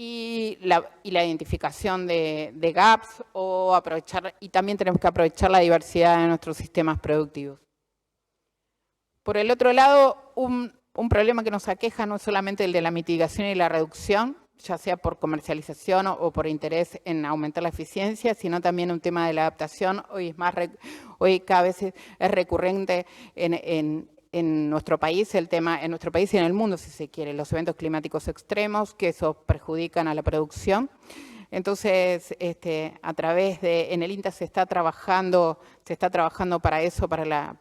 Y la identificación de gaps y también tenemos que aprovechar la diversidad de nuestros sistemas productivos. Por el otro lado, un problema que nos aqueja no es solamente el de la mitigación y la reducción, ya sea por comercialización o por interés en aumentar la eficiencia, sino también un tema de la adaptación. Hoy cada vez es recurrente en nuestro país el tema, en nuestro país y en el mundo, si se quiere, los eventos climáticos extremos, que eso perjudican a la producción. Entonces, a través en el INTA se está trabajando para eso, para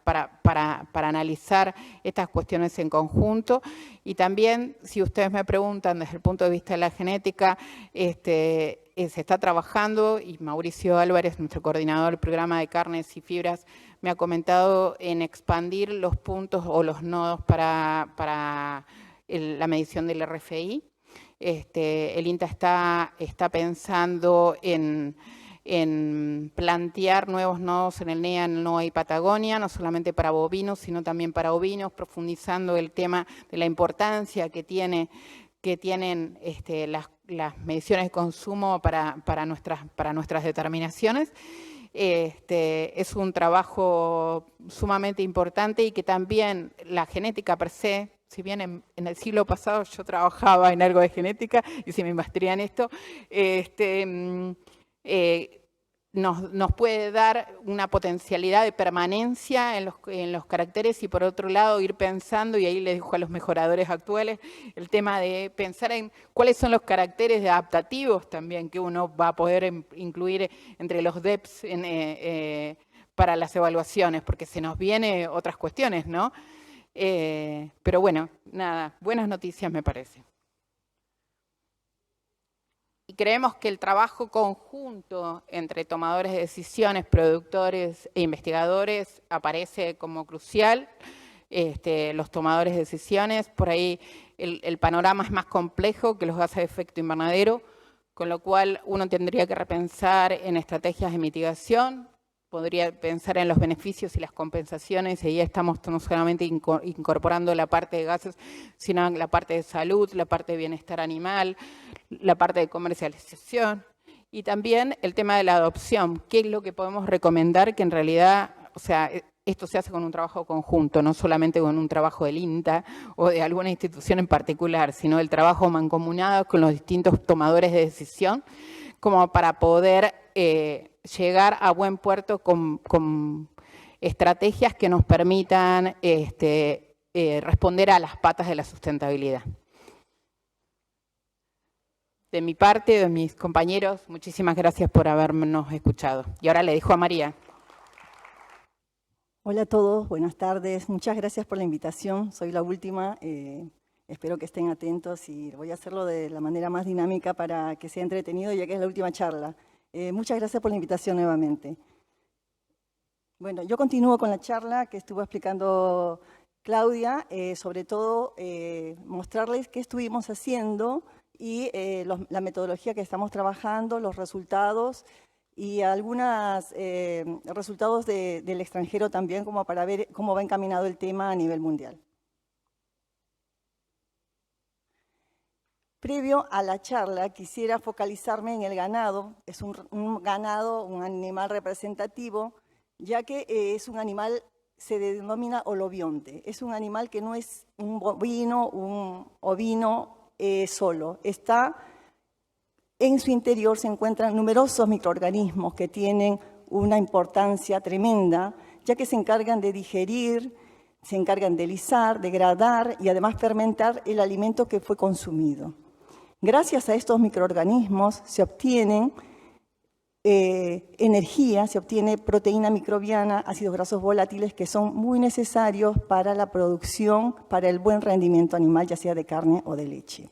analizar estas cuestiones en conjunto. Y también, si ustedes me preguntan desde el punto de vista de la genética, se está trabajando, y Mauricio Álvarez, nuestro coordinador del programa de carnes y fibras, me ha comentado en expandir los puntos o los nodos para la medición del RFI. El INTA está pensando en plantear nuevos nodos en el NEA, en el NOA y Patagonia, no solamente para bovinos, sino también para ovinos, profundizando el tema de la importancia que tienen las mediciones de consumo para nuestras determinaciones. Es un trabajo sumamente importante y que también la genética per se, si bien en el siglo pasado yo trabajaba en algo de genética, hice mi maestría en esto, nos puede dar una potencialidad de permanencia en los caracteres y por otro lado ir pensando, y ahí les dejo a los mejoradores actuales, el tema de pensar en cuáles son los caracteres adaptativos también que uno va a poder incluir entre los DEPs para las evaluaciones, porque se nos vienen otras cuestiones, ¿no? Pero bueno, nada, buenas noticias me parece. Y creemos que el trabajo conjunto entre tomadores de decisiones, productores e investigadores aparece como crucial. Los tomadores de decisiones, por ahí el panorama es más complejo que los gases de efecto invernadero, con lo cual uno tendría que repensar en estrategias de mitigación, podría pensar en los beneficios y las compensaciones, y ahí estamos no solamente incorporando la parte de gases, sino la parte de salud, la parte de bienestar animal, la parte de comercialización, y también el tema de la adopción, qué es lo que podemos recomendar, que en realidad, o sea, esto se hace con un trabajo conjunto, no solamente con un trabajo del INTA o de alguna institución en particular, sino el trabajo mancomunado con los distintos tomadores de decisión, como para poder llegar a buen puerto con estrategias que nos permitan responder a las patas de la sustentabilidad. De mi parte, de mis compañeros, muchísimas gracias por habernos escuchado. Y ahora le dejo a María. Hola a todos, buenas tardes. Muchas gracias por la invitación. Soy la última. Espero que estén atentos y voy a hacerlo de la manera más dinámica para que sea entretenido, ya que es la última charla. Muchas gracias por la invitación nuevamente. Bueno, yo continúo con la charla que estuvo explicando Claudia, sobre todo mostrarles qué estuvimos haciendo y la metodología que estamos trabajando, los resultados y algunos resultados del extranjero también, como para ver cómo va encaminado el tema a nivel mundial. previo a la charla quisiera focalizarme en el ganado. Es un ganado, un animal representativo, ya que es un animal, se denomina holobionte. Es un animal que no es un bovino, un ovino solo. En su interior se encuentran numerosos microorganismos que tienen una importancia tremenda, ya que se encargan de digerir, se encargan de lisar, degradar y además fermentar el alimento que fue consumido. Gracias a estos microorganismos se obtienen energía, se obtiene proteína microbiana, ácidos grasos volátiles que son muy necesarios para la producción, para el buen rendimiento animal, ya sea de carne o de leche.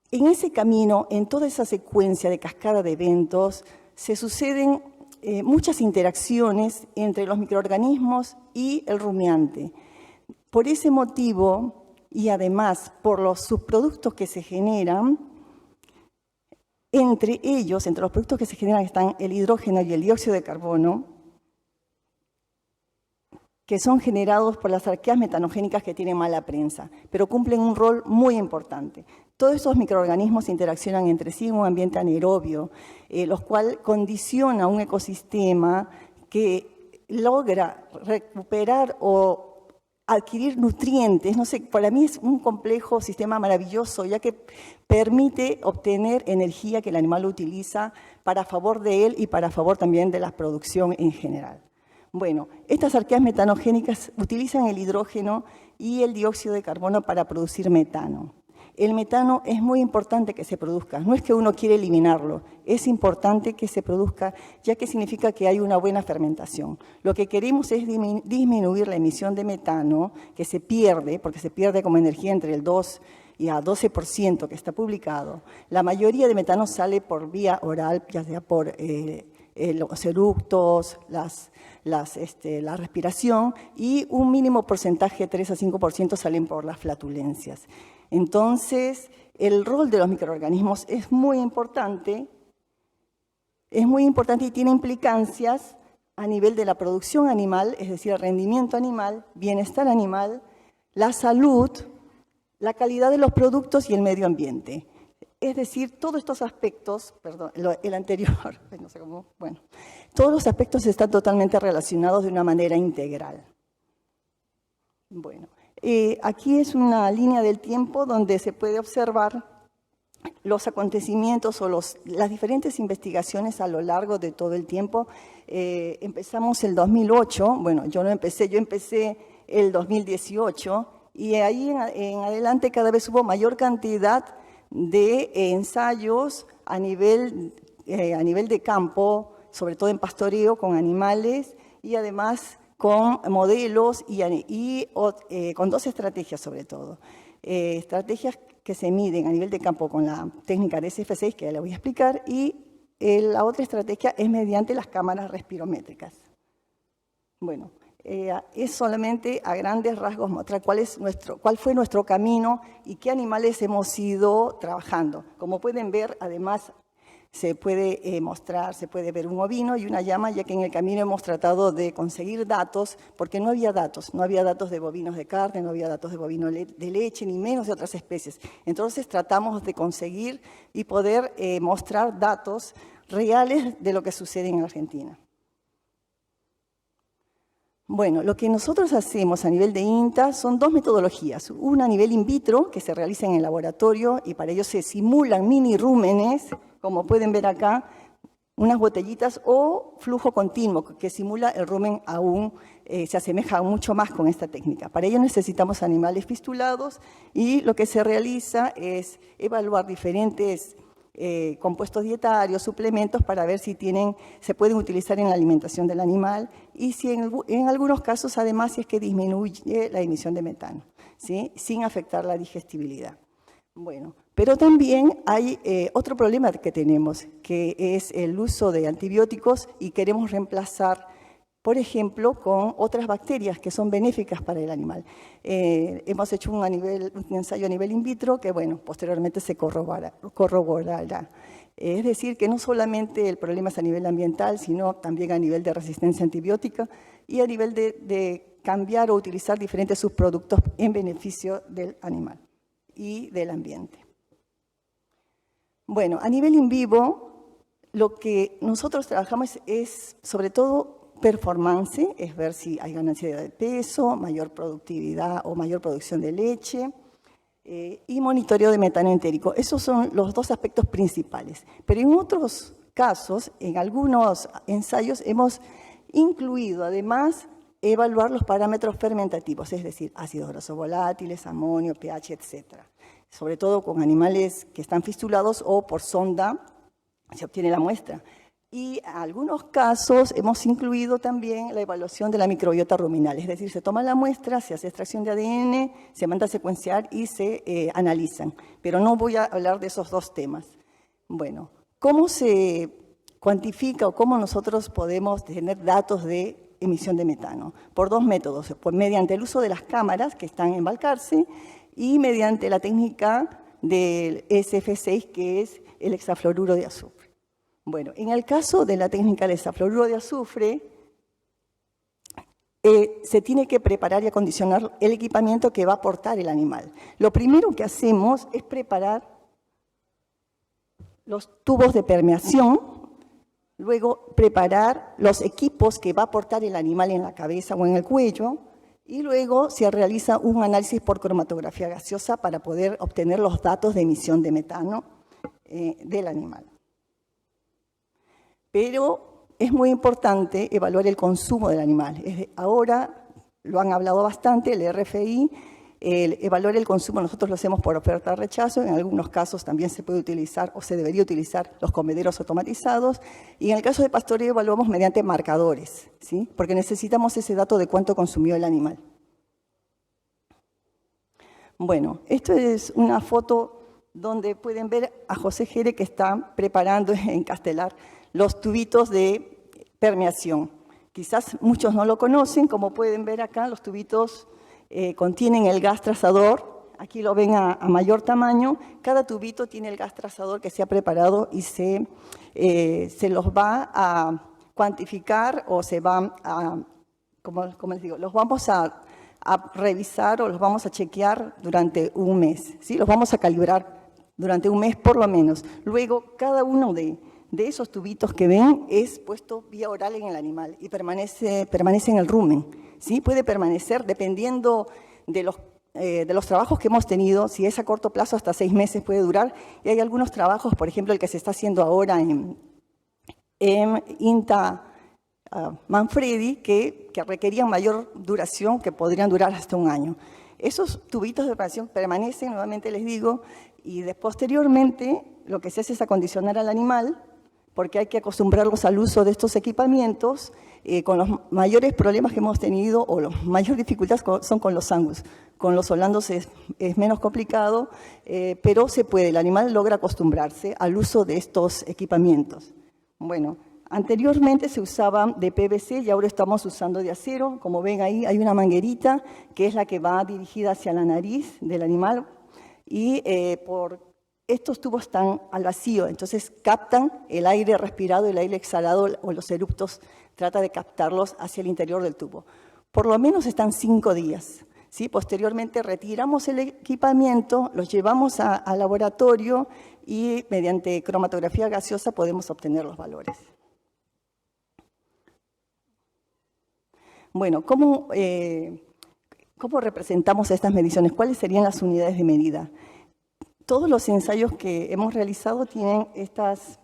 En ese camino, en toda esa secuencia de cascada de eventos, se suceden muchas interacciones entre los microorganismos y el rumiante. Por ese motivo, y además por los subproductos que se generan, entre ellos, entre los productos que se generan están el hidrógeno y el dióxido de carbono, que son generados por las arqueas metanogénicas que tienen mala prensa, pero cumplen un rol muy importante. Todos estos microorganismos interaccionan entre sí en un ambiente anaerobio, los cuales condiciona un ecosistema que logra recuperar o adquirir nutrientes. No sé, para mí es un complejo sistema maravilloso, ya que permite obtener energía que el animal utiliza para favor de él y para favor también de la producción en general. Bueno, estas arqueas metanogénicas utilizan el hidrógeno y el dióxido de carbono para producir metano. El metano es muy importante que se produzca, no es que uno quiere eliminarlo, es importante que se produzca, ya que significa que hay una buena fermentación. Lo que queremos es disminuir la emisión de metano, que se pierde, porque se pierde como energía entre el 2 y a 12% que está publicado. La mayoría de metano sale por vía oral, ya sea por los eructos, la respiración, y un mínimo porcentaje, 3 a 5%, salen por las flatulencias. Entonces, el rol de los microorganismos es muy importante y tiene implicancias a nivel de la producción animal, es decir, el rendimiento animal, bienestar animal, la salud, la calidad de los productos y el medio ambiente. Es decir, todos estos aspectos, perdón, el anterior, no sé cómo, bueno, todos los aspectos están totalmente relacionados de una manera integral. Bueno, aquí es una línea del tiempo donde se puede observar los acontecimientos o las diferentes investigaciones a lo largo de todo el tiempo. Empezamos el 2008, bueno, yo empecé el 2018 y ahí en adelante cada vez hubo mayor cantidad de ensayos a nivel de campo, sobre todo en pastoreo con animales y además con modelos y con dos estrategias sobre todo. Estrategias que se miden a nivel de campo con la técnica de SF6, que ya la voy a explicar, y la otra estrategia es mediante las cámaras respirométricas. Bueno, es solamente a grandes rasgos mostrar cuál fue nuestro camino y qué animales hemos ido trabajando. Como pueden ver, además, se puede mostrar, se puede ver un ovino y una llama, ya que en el camino hemos tratado de conseguir datos, porque no había datos de bovinos de carne, no había datos de bovinos de leche, ni menos de otras especies. Entonces tratamos de conseguir y poder mostrar datos reales de lo que sucede en Argentina. Bueno, lo que nosotros hacemos a nivel de INTA son dos metodologías. Una a nivel in vitro, que se realiza en el laboratorio, y para ello se simulan mini rúmenes, como pueden ver acá, unas botellitas, o flujo continuo, que simula el rumen aún, se asemeja mucho más con esta técnica. Para ello necesitamos animales fistulados y lo que se realiza es evaluar diferentes compuestos dietarios, suplementos, para ver si se pueden utilizar en la alimentación del animal y si en algunos casos, además, si es que disminuye la emisión de metano, ¿sí? Sin afectar la digestibilidad. Bueno, pero también hay otro problema que tenemos, que es el uso de antibióticos y queremos reemplazar, por ejemplo, con otras bacterias que son benéficas para el animal. Hemos hecho un ensayo a nivel in vitro que, bueno, posteriormente se corroborará. Es decir, que no solamente el problema es a nivel ambiental, sino también a nivel de resistencia antibiótica y a nivel de cambiar o utilizar diferentes subproductos en beneficio del animal y del ambiente. Bueno, a nivel in vivo, lo que nosotros trabajamos es sobre todo performance, es ver si hay ganancia de peso, mayor productividad o mayor producción de leche, y monitoreo de metano entérico. Esos son los dos aspectos principales. Pero en otros casos, en algunos ensayos, hemos incluido además evaluar los parámetros fermentativos, es decir, ácidos grasos volátiles, amonio, pH, etc. Sobre todo con animales que están fistulados o por sonda se obtiene la muestra. Y en algunos casos hemos incluido también la evaluación de la microbiota ruminal, es decir, se toma la muestra, se hace extracción de ADN, se manda a secuenciar y se analizan. Pero no voy a hablar de esos dos temas. Bueno, ¿cómo se cuantifica o cómo nosotros podemos tener datos de emisión de metano? Por dos métodos, mediante el uso de las cámaras que están en Balcarce y mediante la técnica del SF6, que es el hexafluoruro de azufre. Bueno, en el caso de la técnica del hexafluoruro de azufre, se tiene que preparar y acondicionar el equipamiento que va a aportar el animal. Lo primero que hacemos es preparar los tubos de permeación, luego preparar los equipos que va a aportar el animal en la cabeza o en el cuello, y luego se realiza un análisis por cromatografía gaseosa para poder obtener los datos de emisión de metano del animal. Pero es muy importante evaluar el consumo del animal. Ahora lo han hablado bastante, el RFI, evaluar el consumo nosotros lo hacemos por oferta-rechazo, en algunos casos también se puede utilizar o se debería utilizar los comederos automatizados, y en el caso de pastoreo evaluamos mediante marcadores, ¿sí? Porque necesitamos ese dato de cuánto consumió el animal. Bueno, esto es una foto donde pueden ver a José Jere que está preparando en Castelar los tubitos de permeación. Quizás muchos no lo conocen, como pueden ver acá, los tubitos contienen el gas trazador, aquí lo ven a mayor tamaño, cada tubito tiene el gas trazador que se ha preparado y se los va a cuantificar o se va a, como les digo, los vamos a revisar o los vamos a chequear durante un mes, ¿sí? Los vamos a calibrar durante un mes por lo menos. Luego, cada uno de esos tubitos que ven es puesto vía oral en el animal y permanece en el rumen, ¿sí? Puede permanecer dependiendo de los trabajos que hemos tenido, si es a corto plazo hasta 6 meses puede durar, y hay algunos trabajos, por ejemplo el que se está haciendo ahora en INTA Manfredi, que requerían mayor duración, que podrían durar hasta 1 año. Esos tubitos de preparación permanecen, nuevamente les digo, y posteriormente lo que se hace es acondicionar al animal, porque hay que acostumbrarlos al uso de estos equipamientos. Con los mayores problemas que hemos tenido, o las mayores dificultades son con los angus. Con los holandos es menos complicado, pero se puede, el animal logra acostumbrarse al uso de estos equipamientos. Bueno, anteriormente se usaban de PVC y ahora estamos usando de acero. Como ven ahí hay una manguerita que es la que va dirigida hacia la nariz del animal y estos tubos están al vacío, entonces captan el aire respirado, el aire exhalado o los eructos, trata de captarlos hacia el interior del tubo. Por lo menos están 5 días. ¿Sí? Posteriormente retiramos el equipamiento, los llevamos al laboratorio y mediante cromatografía gaseosa podemos obtener los valores. Bueno, ¿cómo representamos estas mediciones? ¿Cuáles serían las unidades de medida? Todos los ensayos que hemos realizado tienen estas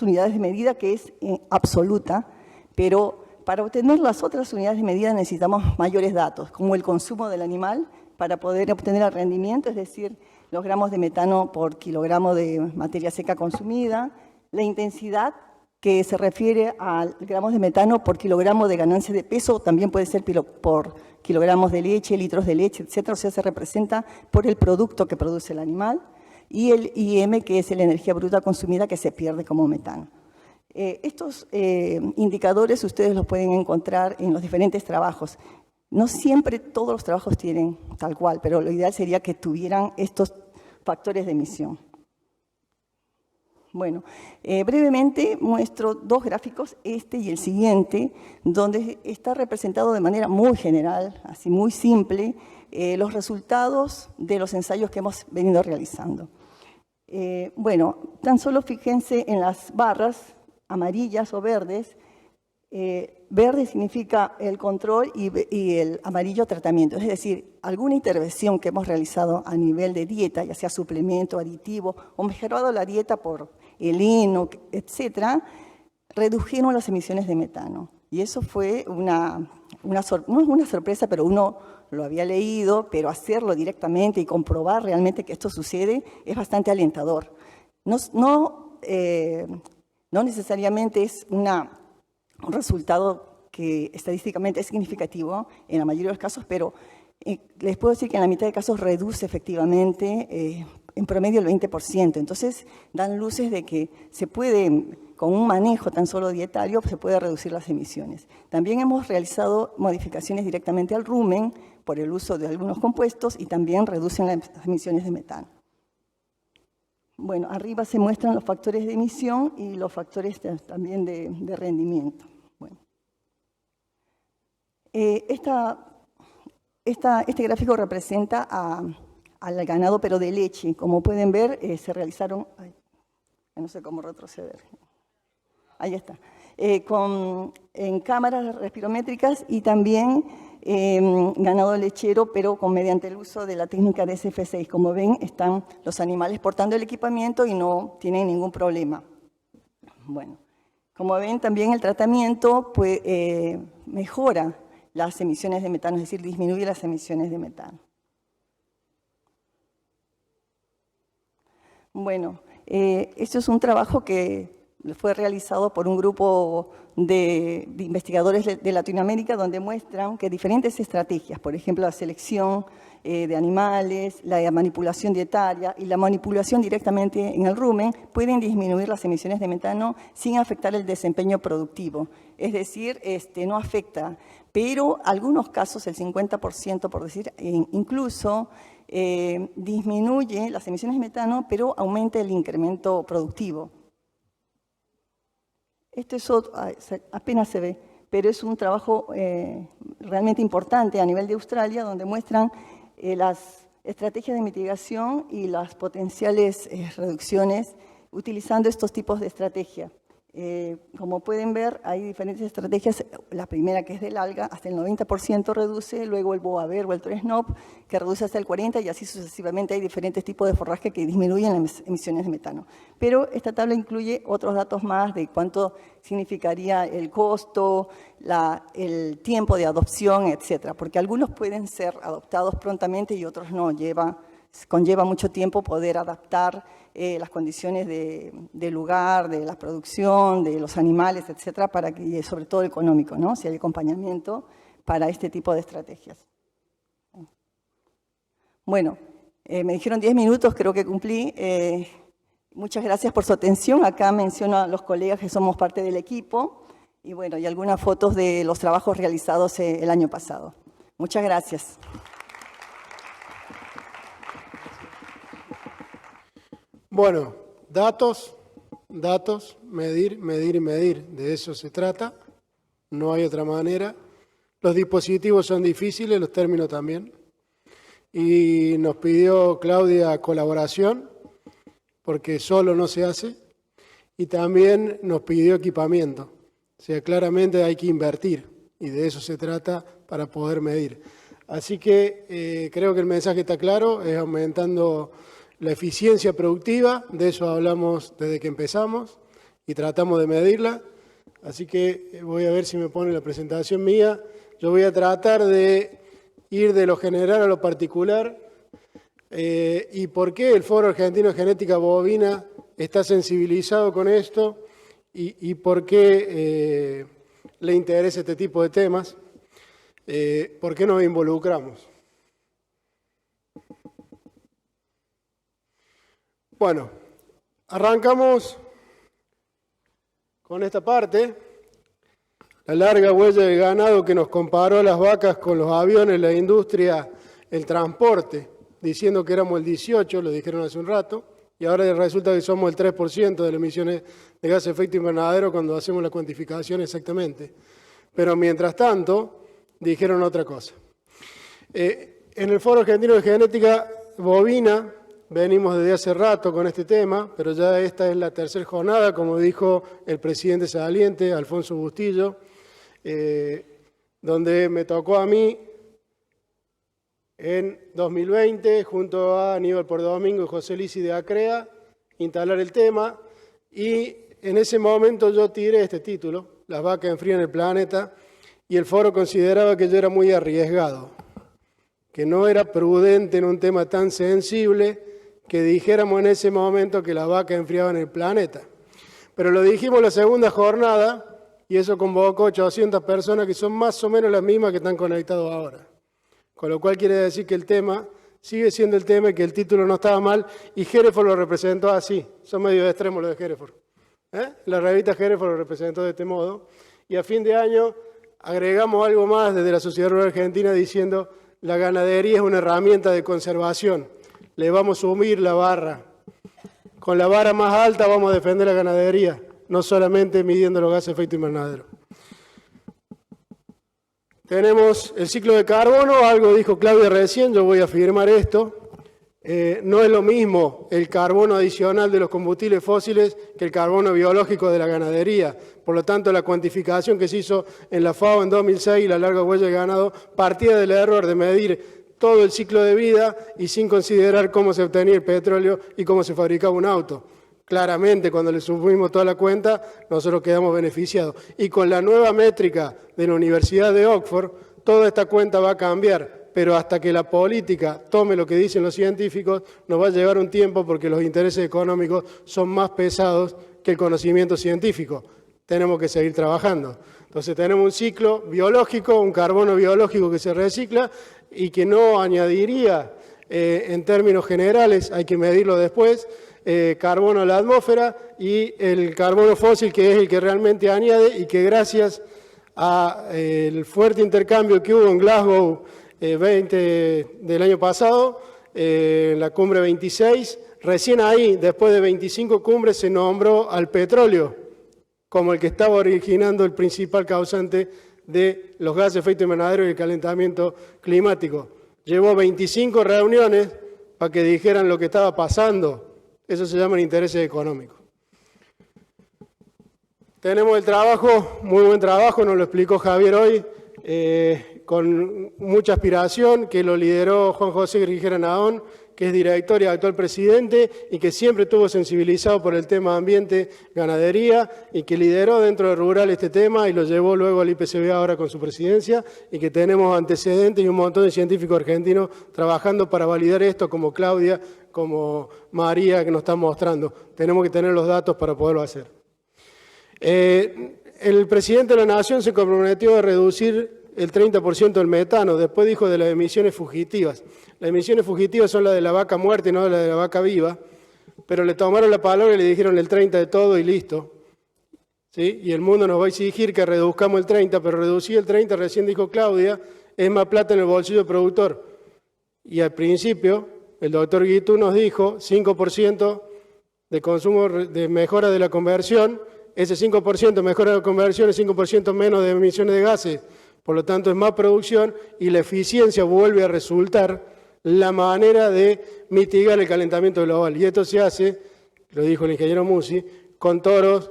unidades de medida que es absoluta, pero para obtener las otras unidades de medida necesitamos mayores datos, como el consumo del animal para poder obtener el rendimiento, es decir, los gramos de metano por kilogramo de materia seca consumida, la intensidad que se refiere a gramos de metano por kilogramo de ganancia de peso, también puede ser por kilogramos de leche, litros de leche, etc. O sea, se representa por el producto que produce el animal, y el IM, que es la energía bruta consumida que se pierde como metano. Estos indicadores ustedes los pueden encontrar en los diferentes trabajos. No siempre todos los trabajos tienen tal cual, pero lo ideal sería que tuvieran estos factores de emisión. Bueno, brevemente muestro 2 gráficos, este y el siguiente, donde está representado de manera muy general, así muy simple, los resultados de los ensayos que hemos venido realizando. Bueno, tan solo fíjense en las barras amarillas o verdes. Verde significa el control y el amarillo tratamiento. Es decir, alguna intervención que hemos realizado a nivel de dieta, ya sea suplemento, aditivo, o mejorado la dieta por el heno, etcétera, redujeron las emisiones de metano. Y eso fue no es una sorpresa, pero uno lo había leído, pero hacerlo directamente y comprobar realmente que esto sucede es bastante alentador. No necesariamente es un resultado que estadísticamente es significativo en la mayoría de los casos, pero les puedo decir que en la mitad de casos reduce efectivamente en promedio el 20%. Entonces dan luces de que se puede, con un manejo tan solo dietario, se puede reducir las emisiones. También hemos realizado modificaciones directamente al rumen por el uso de algunos compuestos y también reducen las emisiones de metano. Bueno, arriba se muestran los factores de emisión y los factores también de rendimiento. Bueno. Este gráfico representa al ganado, pero de leche. Como pueden ver, se realizaron, no sé cómo retroceder, ahí está, en cámaras respirométricas y también ganado lechero, pero mediante el uso de la técnica de SF6. Como ven, están los animales portando el equipamiento y no tienen ningún problema. Bueno, como ven, también el tratamiento mejora las emisiones de metano, es decir, disminuye las emisiones de metano. Bueno, esto es un trabajo que fue realizado por un grupo de investigadores de Latinoamérica, donde muestran que diferentes estrategias, por ejemplo, la selección de animales, la manipulación dietaria y la manipulación directamente en el rumen, pueden disminuir las emisiones de metano sin afectar el desempeño productivo. Es decir, no afecta, pero en algunos casos, el 50%, por decir, incluso disminuye las emisiones de metano, pero aumenta el incremento productivo. Este es otro, apenas se ve, pero es un trabajo realmente importante a nivel de Australia, donde muestran las estrategias de mitigación y las potenciales reducciones utilizando estos tipos de estrategias. Como pueden ver, hay diferentes estrategias. La primera, que es del alga, hasta el 90% reduce, luego el boaver o el tresnop, que reduce hasta el 40%, y así sucesivamente hay diferentes tipos de forraje que disminuyen las emisiones de metano. Pero esta tabla incluye otros datos más de cuánto significaría el costo, el tiempo de adopción, etcétera, porque algunos pueden ser adoptados prontamente y otros no, conlleva mucho tiempo poder adaptar las condiciones de lugar, de la producción, de los animales, etcétera, para que, sobre todo económico, ¿no? Si hay acompañamiento para este tipo de estrategias. Bueno, me dijeron 10 minutos, creo que cumplí. Muchas gracias por su atención. Acá menciono a los colegas que somos parte del equipo y, bueno, y algunas fotos de los trabajos realizados el año pasado. Muchas gracias. Bueno, datos, medir, medir y medir. De eso se trata. No hay otra manera. Los dispositivos son difíciles, los términos también. Y nos pidió Claudia colaboración, porque solo no se hace. Y también nos pidió equipamiento. O sea, claramente hay que invertir. Y de eso se trata para poder medir. Así que creo que el mensaje está claro, es aumentando la eficiencia productiva, de eso hablamos desde que empezamos y tratamos de medirla. Así que voy a ver si me pone la presentación mía. Yo voy a tratar de ir de lo general a lo particular y por qué el Foro Argentino de Genética Bovina está sensibilizado con esto y por qué le interesa este tipo de temas, por qué nos involucramos. Bueno, arrancamos con esta parte, la larga huella del ganado que nos comparó a las vacas con los aviones, la industria, el transporte, diciendo que éramos el 18%, lo dijeron hace un rato, y ahora resulta que somos el 3% de las emisiones de gas de efecto invernadero cuando hacemos la cuantificación exactamente. Pero mientras tanto, dijeron otra cosa. En el Foro Argentino de Genética Bovina venimos desde hace rato con este tema, pero ya esta es la tercera jornada, como dijo el presidente saliente, Alfonso Bustillo, donde me tocó a mí en 2020, junto a Aníbal Pordomingo y José Lisi de ACREA, instalar el tema, y en ese momento yo tiré este título, Las vacas enfrían el planeta, y el foro consideraba que yo era muy arriesgado, que no era prudente en un tema tan sensible que dijéramos en ese momento que las vacas enfriaban el planeta. Pero lo dijimos la segunda jornada, y eso convocó 800 personas que son más o menos las mismas que están conectados ahora. Con lo cual quiere decir que el tema sigue siendo el tema y que el título no estaba mal, y Hereford lo representó así. Son medio extremos los de Hereford. La revista Hereford lo representó de este modo, y a fin de año agregamos algo más desde la Sociedad Rural Argentina diciendo la ganadería es una herramienta de conservación, le vamos a subir la barra. Con la vara más alta vamos a defender la ganadería, no solamente midiendo los gases de efecto invernadero. Tenemos el ciclo de carbono, algo dijo Claudia recién, yo voy a afirmar esto. No es lo mismo el carbono adicional de los combustibles fósiles que el carbono biológico de la ganadería. Por lo tanto, la cuantificación que se hizo en la FAO en 2006, la larga huella de ganado, partía del error de medir todo el ciclo de vida y sin considerar cómo se obtenía el petróleo y cómo se fabricaba un auto. Claramente, cuando le subimos toda la cuenta, nosotros quedamos beneficiados. Y con la nueva métrica de la Universidad de Oxford, toda esta cuenta va a cambiar, pero hasta que la política tome lo que dicen los científicos, nos va a llevar un tiempo porque los intereses económicos son más pesados que el conocimiento científico. Tenemos que seguir trabajando. Entonces tenemos un ciclo biológico, un carbono biológico que se recicla y que no añadiría, en términos generales, hay que medirlo después, carbono a la atmósfera, y el carbono fósil, que es el que realmente añade y que gracias al fuerte intercambio que hubo en Glasgow 20 del año pasado, la cumbre 26, recién ahí, después de 25 cumbres, se nombró al petróleo como el que estaba originando el principal causante de los gases de efecto invernadero y el calentamiento climático. Llevó 25 reuniones para que dijeran lo que estaba pasando. Eso se llaman intereses económicos. Tenemos el trabajo, muy buen trabajo, nos lo explicó Javier hoy, con mucha aspiración, que lo lideró Juan José Grijera Naón, que es director y actual presidente, y que siempre estuvo sensibilizado por el tema ambiente, ganadería, y que lideró dentro de Rural este tema y lo llevó luego al IPCBA ahora con su presidencia, y que tenemos antecedentes y un montón de científicos argentinos trabajando para validar esto, como Claudia, como María, que nos están mostrando. Tenemos que tener los datos para poderlo hacer. El presidente de la Nación se comprometió a reducir el 30% del metano, después dijo de las emisiones fugitivas. Las emisiones fugitivas son las de la vaca muerta y no las de la vaca viva, pero le tomaron la palabra y le dijeron el 30 de todo y listo. ¿Sí? Y el mundo nos va a exigir que reduzcamos el 30, pero reducir el 30, recién dijo Claudia, es más plata en el bolsillo del productor. Y al principio, el doctor Guitú nos dijo 5% de consumo, de mejora de la conversión, ese 5% mejora de la conversión es 5% menos de emisiones de gases. Por lo tanto, es más producción y la eficiencia vuelve a resultar la manera de mitigar el calentamiento global. Y esto se hace, lo dijo el ingeniero Musi, con toros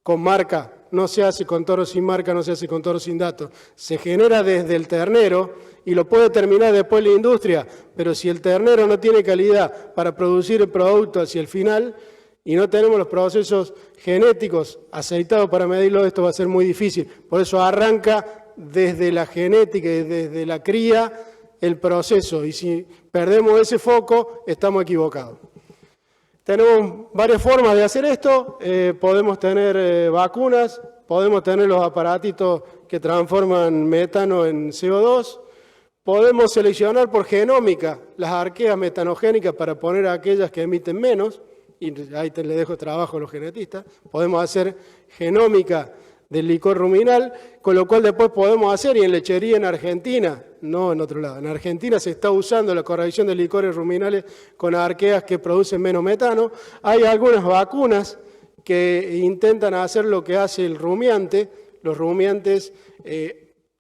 con marca. No se hace con toros sin marca, no se hace con toros sin datos. Se genera desde el ternero y lo puede terminar después la industria, pero si el ternero no tiene calidad para producir el producto hacia el final y no tenemos los procesos genéticos aceitados para medirlo, esto va a ser muy difícil. Por eso arranca desde la genética y desde la cría el proceso, y si perdemos ese foco, estamos equivocados. Tenemos varias formas de hacer esto, podemos tener vacunas, podemos tener los aparatitos que transforman metano en CO2, podemos seleccionar por genómica las arqueas metanogénicas para poner aquellas que emiten menos, y ahí le dejo trabajo a los genetistas, podemos hacer genómica del licor ruminal, con lo cual después podemos hacer, y en lechería en Argentina, no en otro lado, en Argentina se está usando la corrección de licores ruminales con arqueas que producen menos metano. Hay algunas vacunas que intentan hacer lo que hace el rumiante. Los rumiantes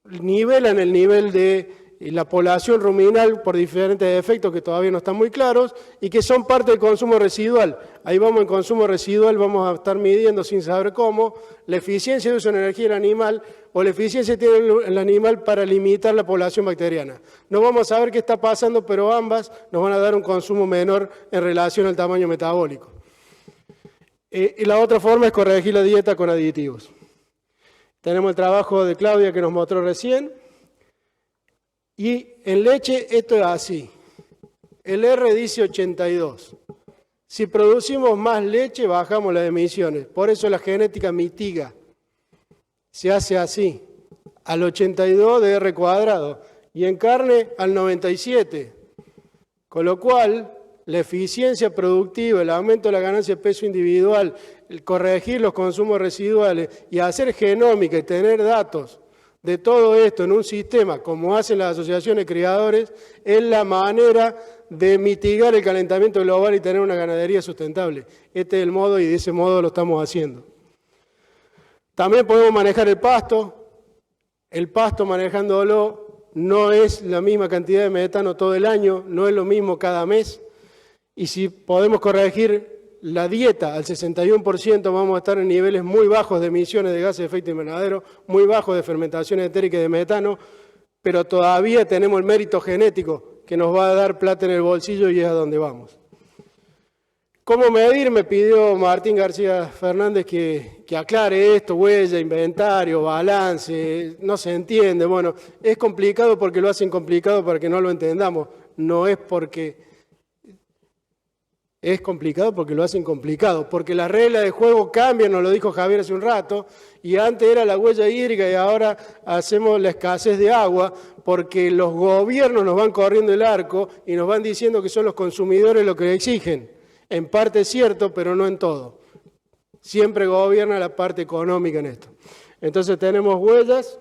nivelan el nivel de la población ruminal por diferentes efectos que todavía no están muy claros y que son parte del consumo residual. Ahí vamos en consumo residual, vamos a estar midiendo sin saber cómo la eficiencia de uso de energía del animal o la eficiencia que tiene el animal para limitar la población bacteriana. No vamos a saber qué está pasando, pero ambas nos van a dar un consumo menor en relación al tamaño metabólico. Y la otra forma es corregir la dieta con aditivos. Tenemos el trabajo de Claudia que nos mostró recién. Y en leche esto es así. El R dice 82. Si producimos más leche, bajamos las emisiones. Por eso la genética mitiga. Se hace así. Al 82 de R cuadrado. Y en carne al 97. Con lo cual, la eficiencia productiva, el aumento de la ganancia de peso individual, el corregir los consumos residuales y hacer genómica y tener datos de todo esto en un sistema, como hacen las asociaciones de criadores, es la manera de mitigar el calentamiento global y tener una ganadería sustentable. Este es el modo y de ese modo lo estamos haciendo. También podemos manejar el pasto. El pasto manejándolo no es la misma cantidad de metano todo el año, no es lo mismo cada mes. Y si podemos corregir la dieta al 61%, vamos a estar en niveles muy bajos de emisiones de gases de efecto invernadero, muy bajos de fermentación etérica y de metano, pero todavía tenemos el mérito genético que nos va a dar plata en el bolsillo y es a donde vamos. ¿Cómo medir? Me pidió Martín García Fernández que aclare esto, huella, inventario, balance, no se entiende. Bueno, es complicado porque lo hacen complicado para que no lo entendamos, no es porque... Es complicado porque lo hacen complicado, porque las reglas de juego cambian, nos lo dijo Javier hace un rato, y antes era la huella hídrica y ahora hacemos la escasez de agua, porque los gobiernos nos van corriendo el arco y nos van diciendo que son los consumidores los que exigen. En parte es cierto, pero no en todo. Siempre gobierna la parte económica en esto. Entonces tenemos huellas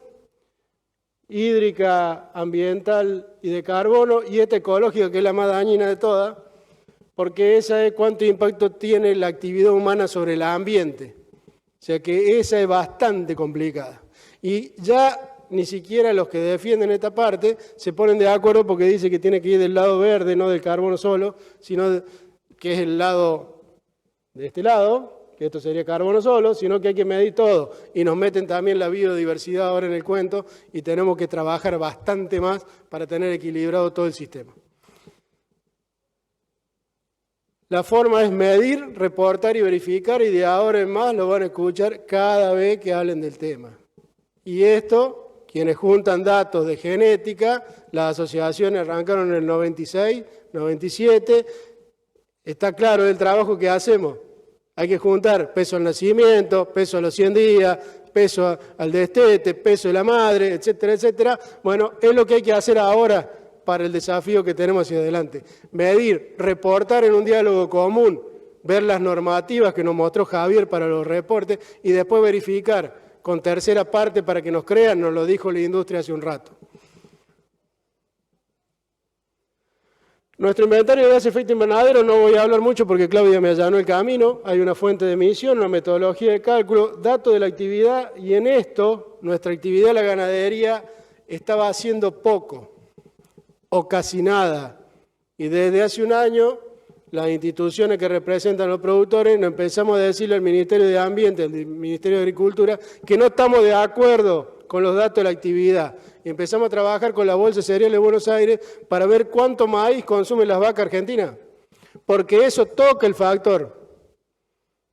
hídrica, ambiental y de carbono, y esta ecológica que es la más dañina de todas, porque esa es cuánto impacto tiene la actividad humana sobre el ambiente. O sea que esa es bastante complicada. Y ya ni siquiera los que defienden esta parte se ponen de acuerdo porque dice que tiene que ir del lado verde, no del carbono solo, sino que es el lado de este lado, que esto sería carbono solo, sino que hay que medir todo. Y nos meten también la biodiversidad ahora en el cuento y tenemos que trabajar bastante más para tener equilibrado todo el sistema. La forma es medir, reportar y verificar, y de ahora en más lo van a escuchar cada vez que hablen del tema. Y esto, quienes juntan datos de genética, las asociaciones arrancaron en el 96, 97, está claro el trabajo que hacemos. Hay que juntar peso al nacimiento, peso a los 100 días, peso al destete, peso de la madre, etcétera, etcétera. Bueno, es lo que hay que hacer ahora para el desafío que tenemos hacia adelante. Medir, reportar en un diálogo común, ver las normativas que nos mostró Javier para los reportes y después verificar con tercera parte para que nos crean, nos lo dijo la industria hace un rato. Nuestro inventario de gases de efecto invernadero no voy a hablar mucho porque Claudia me allanó el camino. Hay una fuente de emisión, una metodología de cálculo, datos de la actividad y en esto nuestra actividad de la ganadería estaba haciendo poco o casi nada. Y desde hace un año, las instituciones que representan a los productores nos empezamos a decirle al Ministerio de Ambiente, al Ministerio de Agricultura, que no estamos de acuerdo con los datos de la actividad. Y empezamos a trabajar con la Bolsa de Cereales de Buenos Aires para ver cuánto maíz consumen las vacas argentinas. Porque eso toca el factor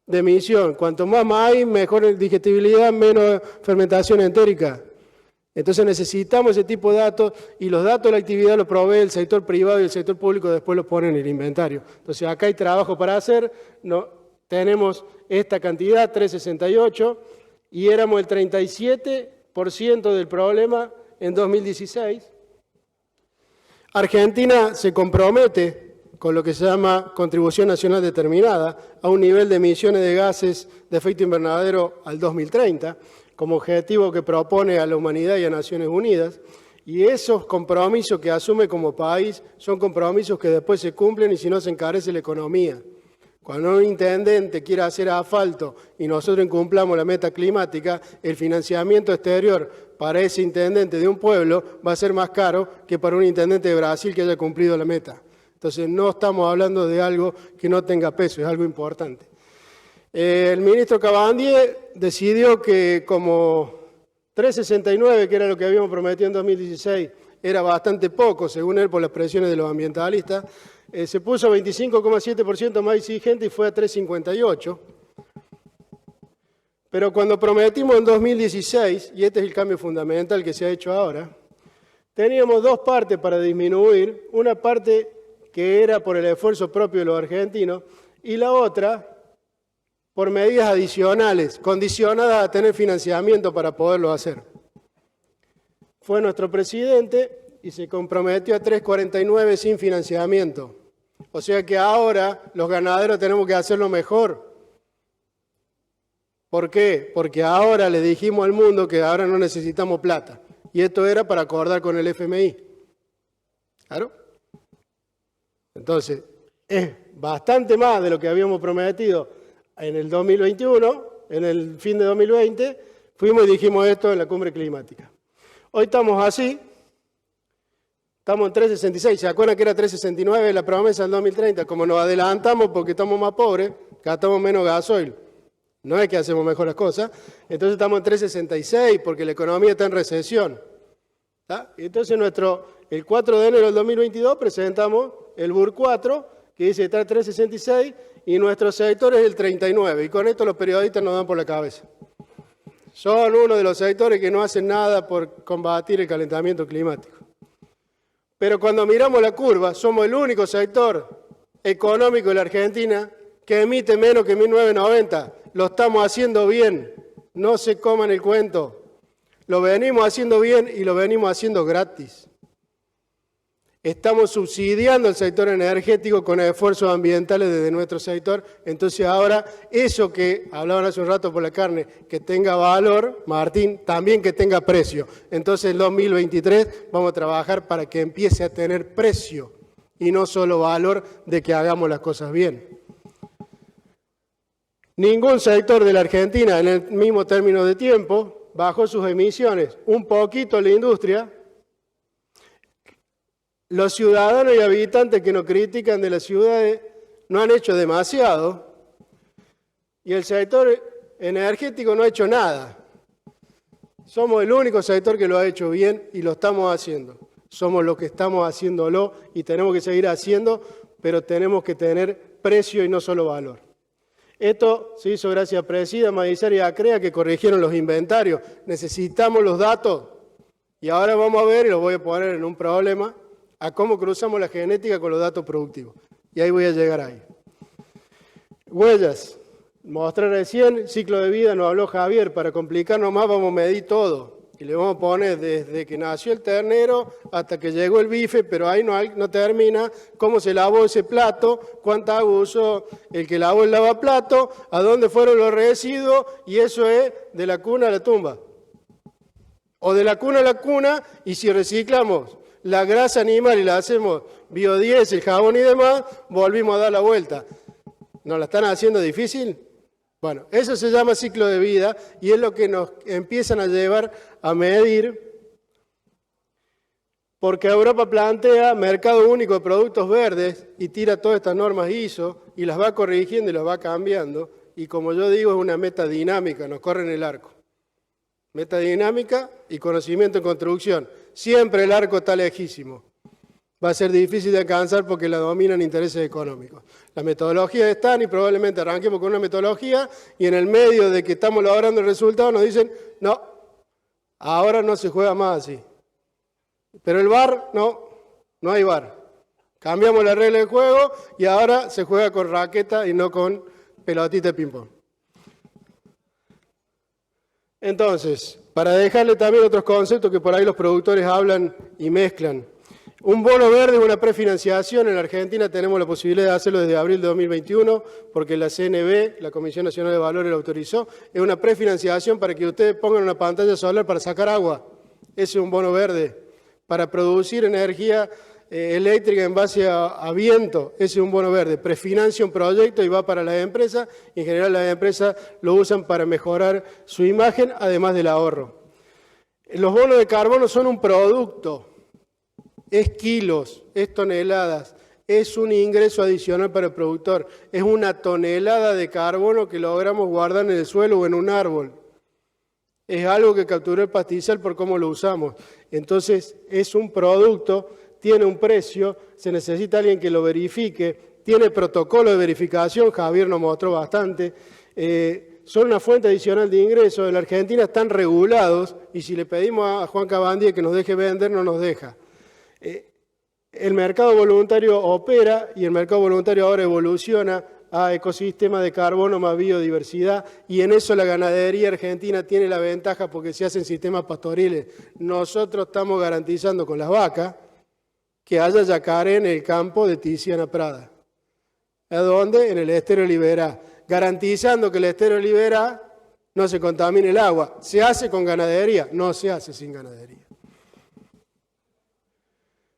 de emisión. Cuanto más maíz, mejor digestibilidad, menos fermentación entérica. Entonces necesitamos ese tipo de datos y los datos de la actividad los provee el sector privado y el sector público después los ponen en el inventario. Entonces acá hay trabajo para hacer, tenemos esta cantidad, 368, y éramos el 37% del problema en 2016. Argentina se compromete con lo que se llama Contribución Nacional Determinada a un nivel de emisiones de gases de efecto invernadero al 2030, como objetivo que propone a la humanidad y a Naciones Unidas, y esos compromisos que asume como país son compromisos que después se cumplen y si no se encarece la economía. Cuando un intendente quiera hacer asfalto y nosotros incumplamos la meta climática, el financiamiento exterior para ese intendente de un pueblo va a ser más caro que para un intendente de Brasil que haya cumplido la meta. Entonces no estamos hablando de algo que no tenga peso, es algo importante. El ministro Cabandier decidió que como 369, que era lo que habíamos prometido en 2016, era bastante poco, según él, por las presiones de los ambientalistas, se puso 25,7% más exigente y fue a 3,58. Pero cuando prometimos en 2016, y este es el cambio fundamental que se ha hecho ahora, teníamos dos partes para disminuir, una parte que era por el esfuerzo propio de los argentinos y la otra por medidas adicionales, condicionadas a tener financiamiento para poderlo hacer. Fue nuestro presidente y se comprometió a 3,49 sin financiamiento. O sea que ahora los ganaderos tenemos que hacerlo mejor. ¿Por qué? Porque ahora le dijimos al mundo que ahora no necesitamos plata. Y esto era para acordar con el FMI. ¿Claro? Entonces, es bastante más de lo que habíamos prometido en el 2021, en el fin de 2020, fuimos y dijimos esto en la cumbre climática. Hoy estamos así, estamos en 3,66, ¿se acuerdan que era 3,69 la promesa del 2030? Como nos adelantamos porque estamos más pobres, gastamos menos gasoil, no es que hacemos mejor las cosas, entonces estamos en 3,66 porque la economía está en recesión. ¿Tá? Entonces el 4 de enero del 2022 presentamos el BUR 4, que dice que está en 3,66 y nuestro sector es el 39, y con esto los periodistas nos dan por la cabeza. Son uno de los sectores que no hacen nada por combatir el calentamiento climático. Pero cuando miramos la curva, somos el único sector económico de la Argentina que emite menos que 1990. Lo estamos haciendo bien, no se coman el cuento. Lo venimos haciendo bien y lo venimos haciendo gratis. Estamos subsidiando el sector energético con esfuerzos ambientales desde nuestro sector. Entonces ahora, eso que hablaban hace un rato por la carne, que tenga valor, Martín, también que tenga precio. Entonces en 2023 vamos a trabajar para que empiece a tener precio y no solo valor de que hagamos las cosas bien. Ningún sector de la Argentina en el mismo término de tiempo bajó sus emisiones. Un poquito la industria. Los ciudadanos y habitantes que nos critican de las ciudades no han hecho demasiado y el sector energético no ha hecho nada. Somos el único sector que lo ha hecho bien y lo estamos haciendo. Somos los que estamos haciéndolo y tenemos que seguir haciendo, pero tenemos que tener precio y no solo valor. Esto se hizo gracias a Presida, Magizar y Acrea que corrigieron los inventarios. Necesitamos los datos y ahora vamos a ver, y los voy a poner en un problema, a cómo cruzamos la genética con los datos productivos. Y ahí voy a llegar ahí. Huellas. Mostré recién, ciclo de vida, nos habló Javier. Para complicarnos más vamos a medir todo. Y le vamos a poner desde que nació el ternero hasta que llegó el bife, pero ahí no termina, cómo se lavó ese plato, cuánta agua usó el que lavó el lavaplato, a dónde fueron los residuos, y eso es de la cuna a la tumba. O de la cuna a la cuna, y si reciclamos la grasa animal y la hacemos biodiesel, jabón y demás, volvimos a dar la vuelta. ¿Nos la están haciendo difícil? Bueno, eso se llama ciclo de vida y es lo que nos empiezan a llevar a medir, porque Europa plantea mercado único de productos verdes y tira todas estas normas ISO y las va corrigiendo y las va cambiando, y como yo digo, es una meta dinámica, nos corre en el arco. Meta dinámica y conocimiento en construcción. Siempre el arco está lejísimo. Va a ser difícil de alcanzar porque la dominan intereses económicos. Las metodologías están y probablemente arranquemos con una metodología y en el medio de que estamos logrando el resultado nos dicen, no, ahora no se juega más así. Pero el VAR, no hay VAR. Cambiamos la regla del juego y ahora se juega con raqueta y no con pelotita de ping-pong. Entonces, para dejarle también otros conceptos que por ahí los productores hablan y mezclan. Un bono verde es una prefinanciación. En la Argentina tenemos la posibilidad de hacerlo desde abril de 2021 porque la CNV, la Comisión Nacional de Valores, lo autorizó. Es una prefinanciación para que ustedes pongan una pantalla solar para sacar agua. Ese es un bono verde para producir energía eléctrica en base a viento, ese es un bono verde. Prefinancia un proyecto y va para las empresas, y en general las empresas lo usan para mejorar su imagen, además del ahorro. Los bonos de carbono son un producto, es kilos, es toneladas, es un ingreso adicional para el productor, es una tonelada de carbono que logramos guardar en el suelo o en un árbol. Es algo que capturó el pastizal por cómo lo usamos. Entonces, es un producto, tiene un precio, se necesita alguien que lo verifique, tiene protocolo de verificación, Javier nos mostró bastante, son una fuente adicional de ingresos. En la Argentina están regulados y si le pedimos a Juan Cabandier que nos deje vender, no nos deja. El mercado voluntario opera y el mercado voluntario ahora evoluciona a ecosistemas de carbono más biodiversidad, y en eso la ganadería argentina tiene la ventaja porque se hacen sistemas pastoriles. Nosotros estamos garantizando con las vacas que haya yacaré en el campo de Tiziana Prada. ¿A dónde? En el estero Liberá. Garantizando que el estero Liberá no se contamine el agua. ¿Se hace con ganadería? No se hace sin ganadería.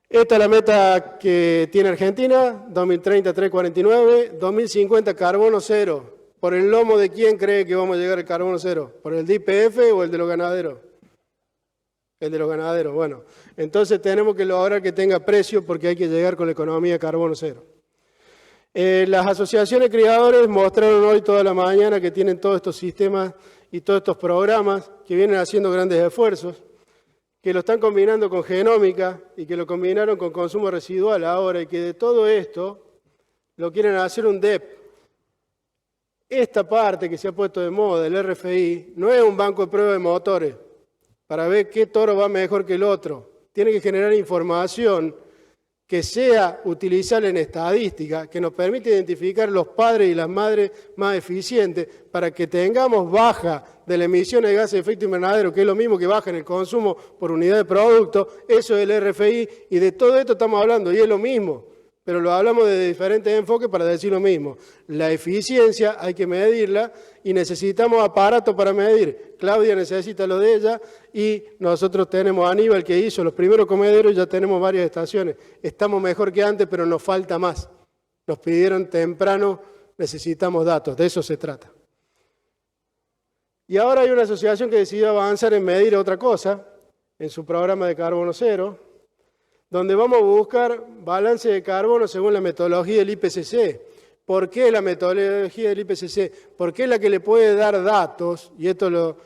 Esta es la meta que tiene Argentina, 2030 349, 2050 carbono cero. ¿Por el lomo de quién cree que vamos a llegar al carbono cero? ¿Por el de YPF o el de los ganaderos? El de los ganaderos, bueno. Entonces tenemos que lograr que tenga precio porque hay que llegar con la economía de carbono cero. Las asociaciones de criadores mostraron hoy toda la mañana que tienen todos estos sistemas y todos estos programas que vienen haciendo grandes esfuerzos, que lo están combinando con genómica y que lo combinaron con consumo residual ahora, y que de todo esto lo quieren hacer un DEP. Esta parte que se ha puesto de moda, el RFI, no es un banco de prueba de motores para ver qué toro va mejor que el otro. Tiene que generar información que sea utilizable en estadística, que nos permite identificar los padres y las madres más eficientes para que tengamos baja de la emisión de gases de efecto invernadero, que es lo mismo que baja en el consumo por unidad de producto. Eso es el RFI, y de todo esto estamos hablando, y es lo mismo, pero lo hablamos de diferentes enfoques para decir lo mismo. La eficiencia hay que medirla y necesitamos aparatos para medir. Claudia necesita lo de ella y nosotros tenemos a Aníbal, que hizo los primeros comederos, ya tenemos varias estaciones. Estamos mejor que antes, pero nos falta más. Nos pidieron temprano, necesitamos datos, de eso se trata. Y ahora hay una asociación que decidió avanzar en medir otra cosa en su programa de carbono cero, donde vamos a buscar balance de carbono según la metodología del IPCC. ¿Por qué la metodología del IPCC? Porque es la que le puede dar datos, y esto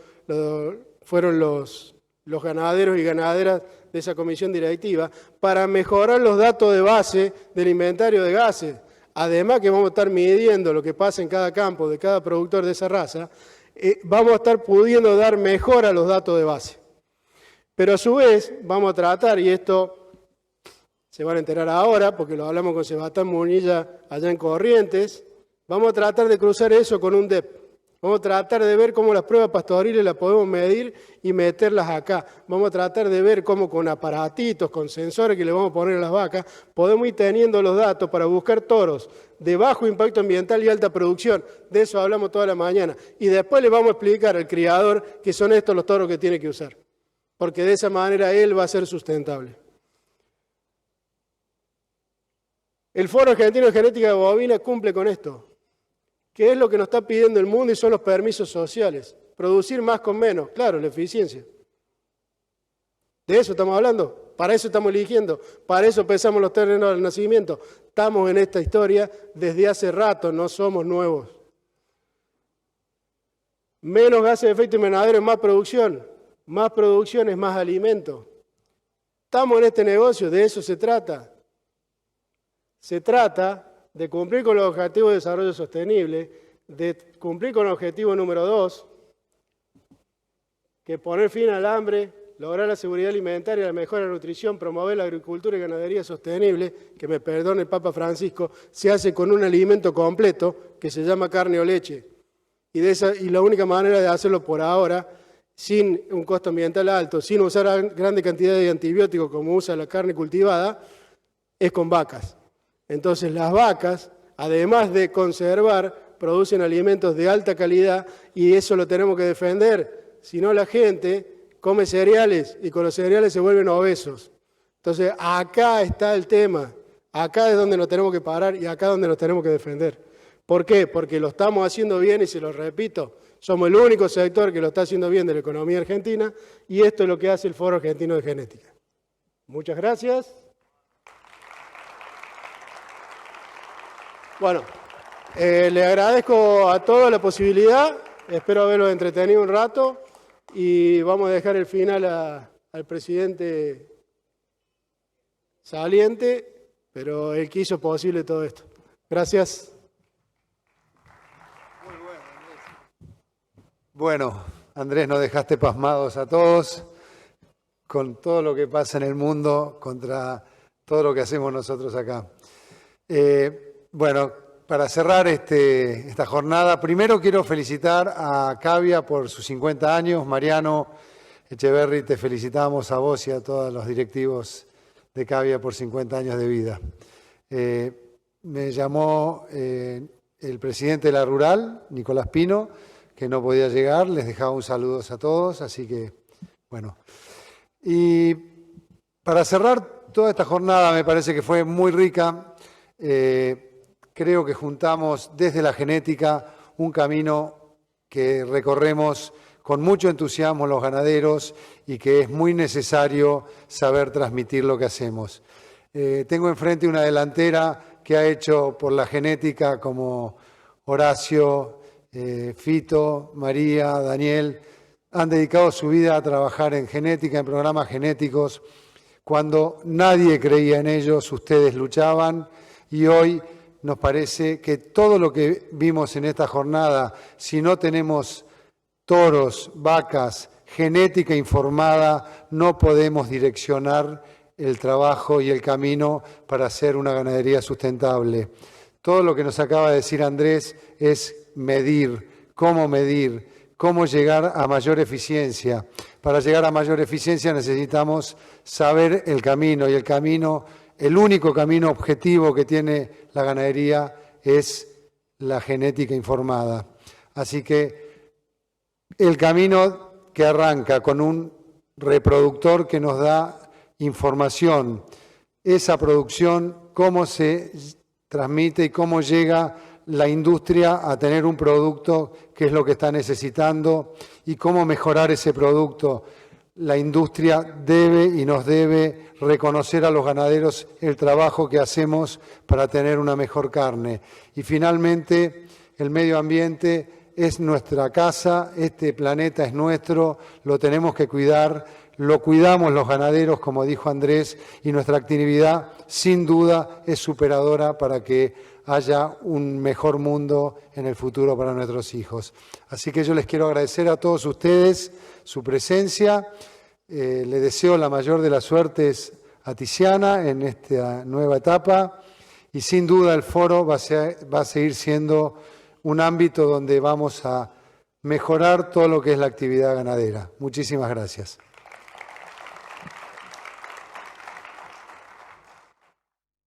fueron los ganaderos y ganaderas de esa comisión directiva, para mejorar los datos de base del inventario de gases. Además que vamos a estar midiendo lo que pasa en cada campo de cada productor de esa raza, vamos a estar pudiendo dar mejor a los datos de base. Pero a su vez vamos a tratar, y esto se van a enterar ahora, porque lo hablamos con Sebastián Munilla allá en Corrientes, vamos a tratar de cruzar eso con un DEP. Vamos a tratar de ver cómo las pruebas pastoriles las podemos medir y meterlas acá. Vamos a tratar de ver cómo con aparatitos, con sensores que le vamos a poner a las vacas, podemos ir teniendo los datos para buscar toros de bajo impacto ambiental y alta producción. De eso hablamos toda la mañana. Y después le vamos a explicar al criador que son estos los toros que tiene que usar. Porque de esa manera él va a ser sustentable. El Foro Argentino de Genética Bovina cumple con esto, que es lo que nos está pidiendo el mundo, y son los permisos sociales. Producir más con menos, claro, la eficiencia. De eso estamos hablando, para eso estamos eligiendo, para eso pensamos los terrenos del nacimiento. Estamos en esta historia desde hace rato, no somos nuevos. Menos gases de efecto invernadero es más producción es más alimento. Estamos en este negocio, de eso se trata. Se trata de cumplir con los objetivos de desarrollo sostenible, de cumplir con el objetivo número 2, que poner fin al hambre, lograr la seguridad alimentaria, la mejora de la nutrición, promover la agricultura y ganadería sostenible, que me perdone el Papa Francisco, se hace con un alimento completo que se llama carne o leche. Y la única manera de hacerlo por ahora, sin un costo ambiental alto, sin usar grandes cantidades de antibióticos como usa la carne cultivada, es con vacas. Entonces las vacas, además de conservar, producen alimentos de alta calidad, y eso lo tenemos que defender. Si no, la gente come cereales y con los cereales se vuelven obesos. Entonces, acá está el tema. Acá es donde nos tenemos que parar y acá es donde nos tenemos que defender. ¿Por qué? Porque lo estamos haciendo bien y se lo repito, somos el único sector que lo está haciendo bien de la economía argentina y esto es lo que hace el Foro Argentino de Genética. Muchas gracias. Bueno, le agradezco a todos la posibilidad, espero haberlos entretenido un rato y vamos a dejar el final al presidente saliente, pero él que hizo posible todo esto. Gracias. Bueno, Andrés, nos dejaste pasmados a todos con todo lo que pasa en el mundo contra todo lo que hacemos nosotros acá. Bueno, para cerrar esta jornada, primero quiero felicitar a Cavia por sus 50 años. Mariano Echeverri, te felicitamos a vos y a todos los directivos de Cavia por 50 años de vida. Me llamó el presidente de la Rural, Nicolás Pino, que no podía llegar, les dejaba un saludo a todos, así que, bueno. Y para cerrar toda esta jornada, me parece que fue muy rica, creo que juntamos desde la genética un camino que recorremos con mucho entusiasmo los ganaderos y que es muy necesario saber transmitir lo que hacemos. Tengo enfrente una delantera que ha hecho por la genética como Horacio, Fito, María, Daniel, han dedicado su vida a trabajar en genética, en programas genéticos. Cuando nadie creía en ellos, ustedes luchaban y hoy nos parece que todo lo que vimos en esta jornada, si no tenemos toros, vacas, genética informada, no podemos direccionar el trabajo y el camino para hacer una ganadería sustentable. Todo lo que nos acaba de decir Andrés es medir, cómo llegar a mayor eficiencia. Para llegar a mayor eficiencia necesitamos saber el camino y el único camino objetivo que tiene la ganadería es la genética informada. Así que el camino que arranca con un reproductor que nos da información, esa producción, cómo se transmite y cómo llega la industria a tener un producto que es lo que está necesitando y cómo mejorar ese producto. La industria debe y nos debe reconocer a los ganaderos el trabajo que hacemos para tener una mejor carne. Y finalmente, el medio ambiente es nuestra casa, este planeta es nuestro, lo tenemos que cuidar, lo cuidamos los ganaderos, como dijo Andrés, y nuestra actividad, sin duda, es superadora para que haya un mejor mundo en el futuro para nuestros hijos. Así que yo les quiero agradecer a todos ustedes su presencia. Le deseo la mayor de las suertes a Tiziana en esta nueva etapa y sin duda el foro va a seguir siendo un ámbito donde vamos a mejorar todo lo que es la actividad ganadera. Muchísimas gracias.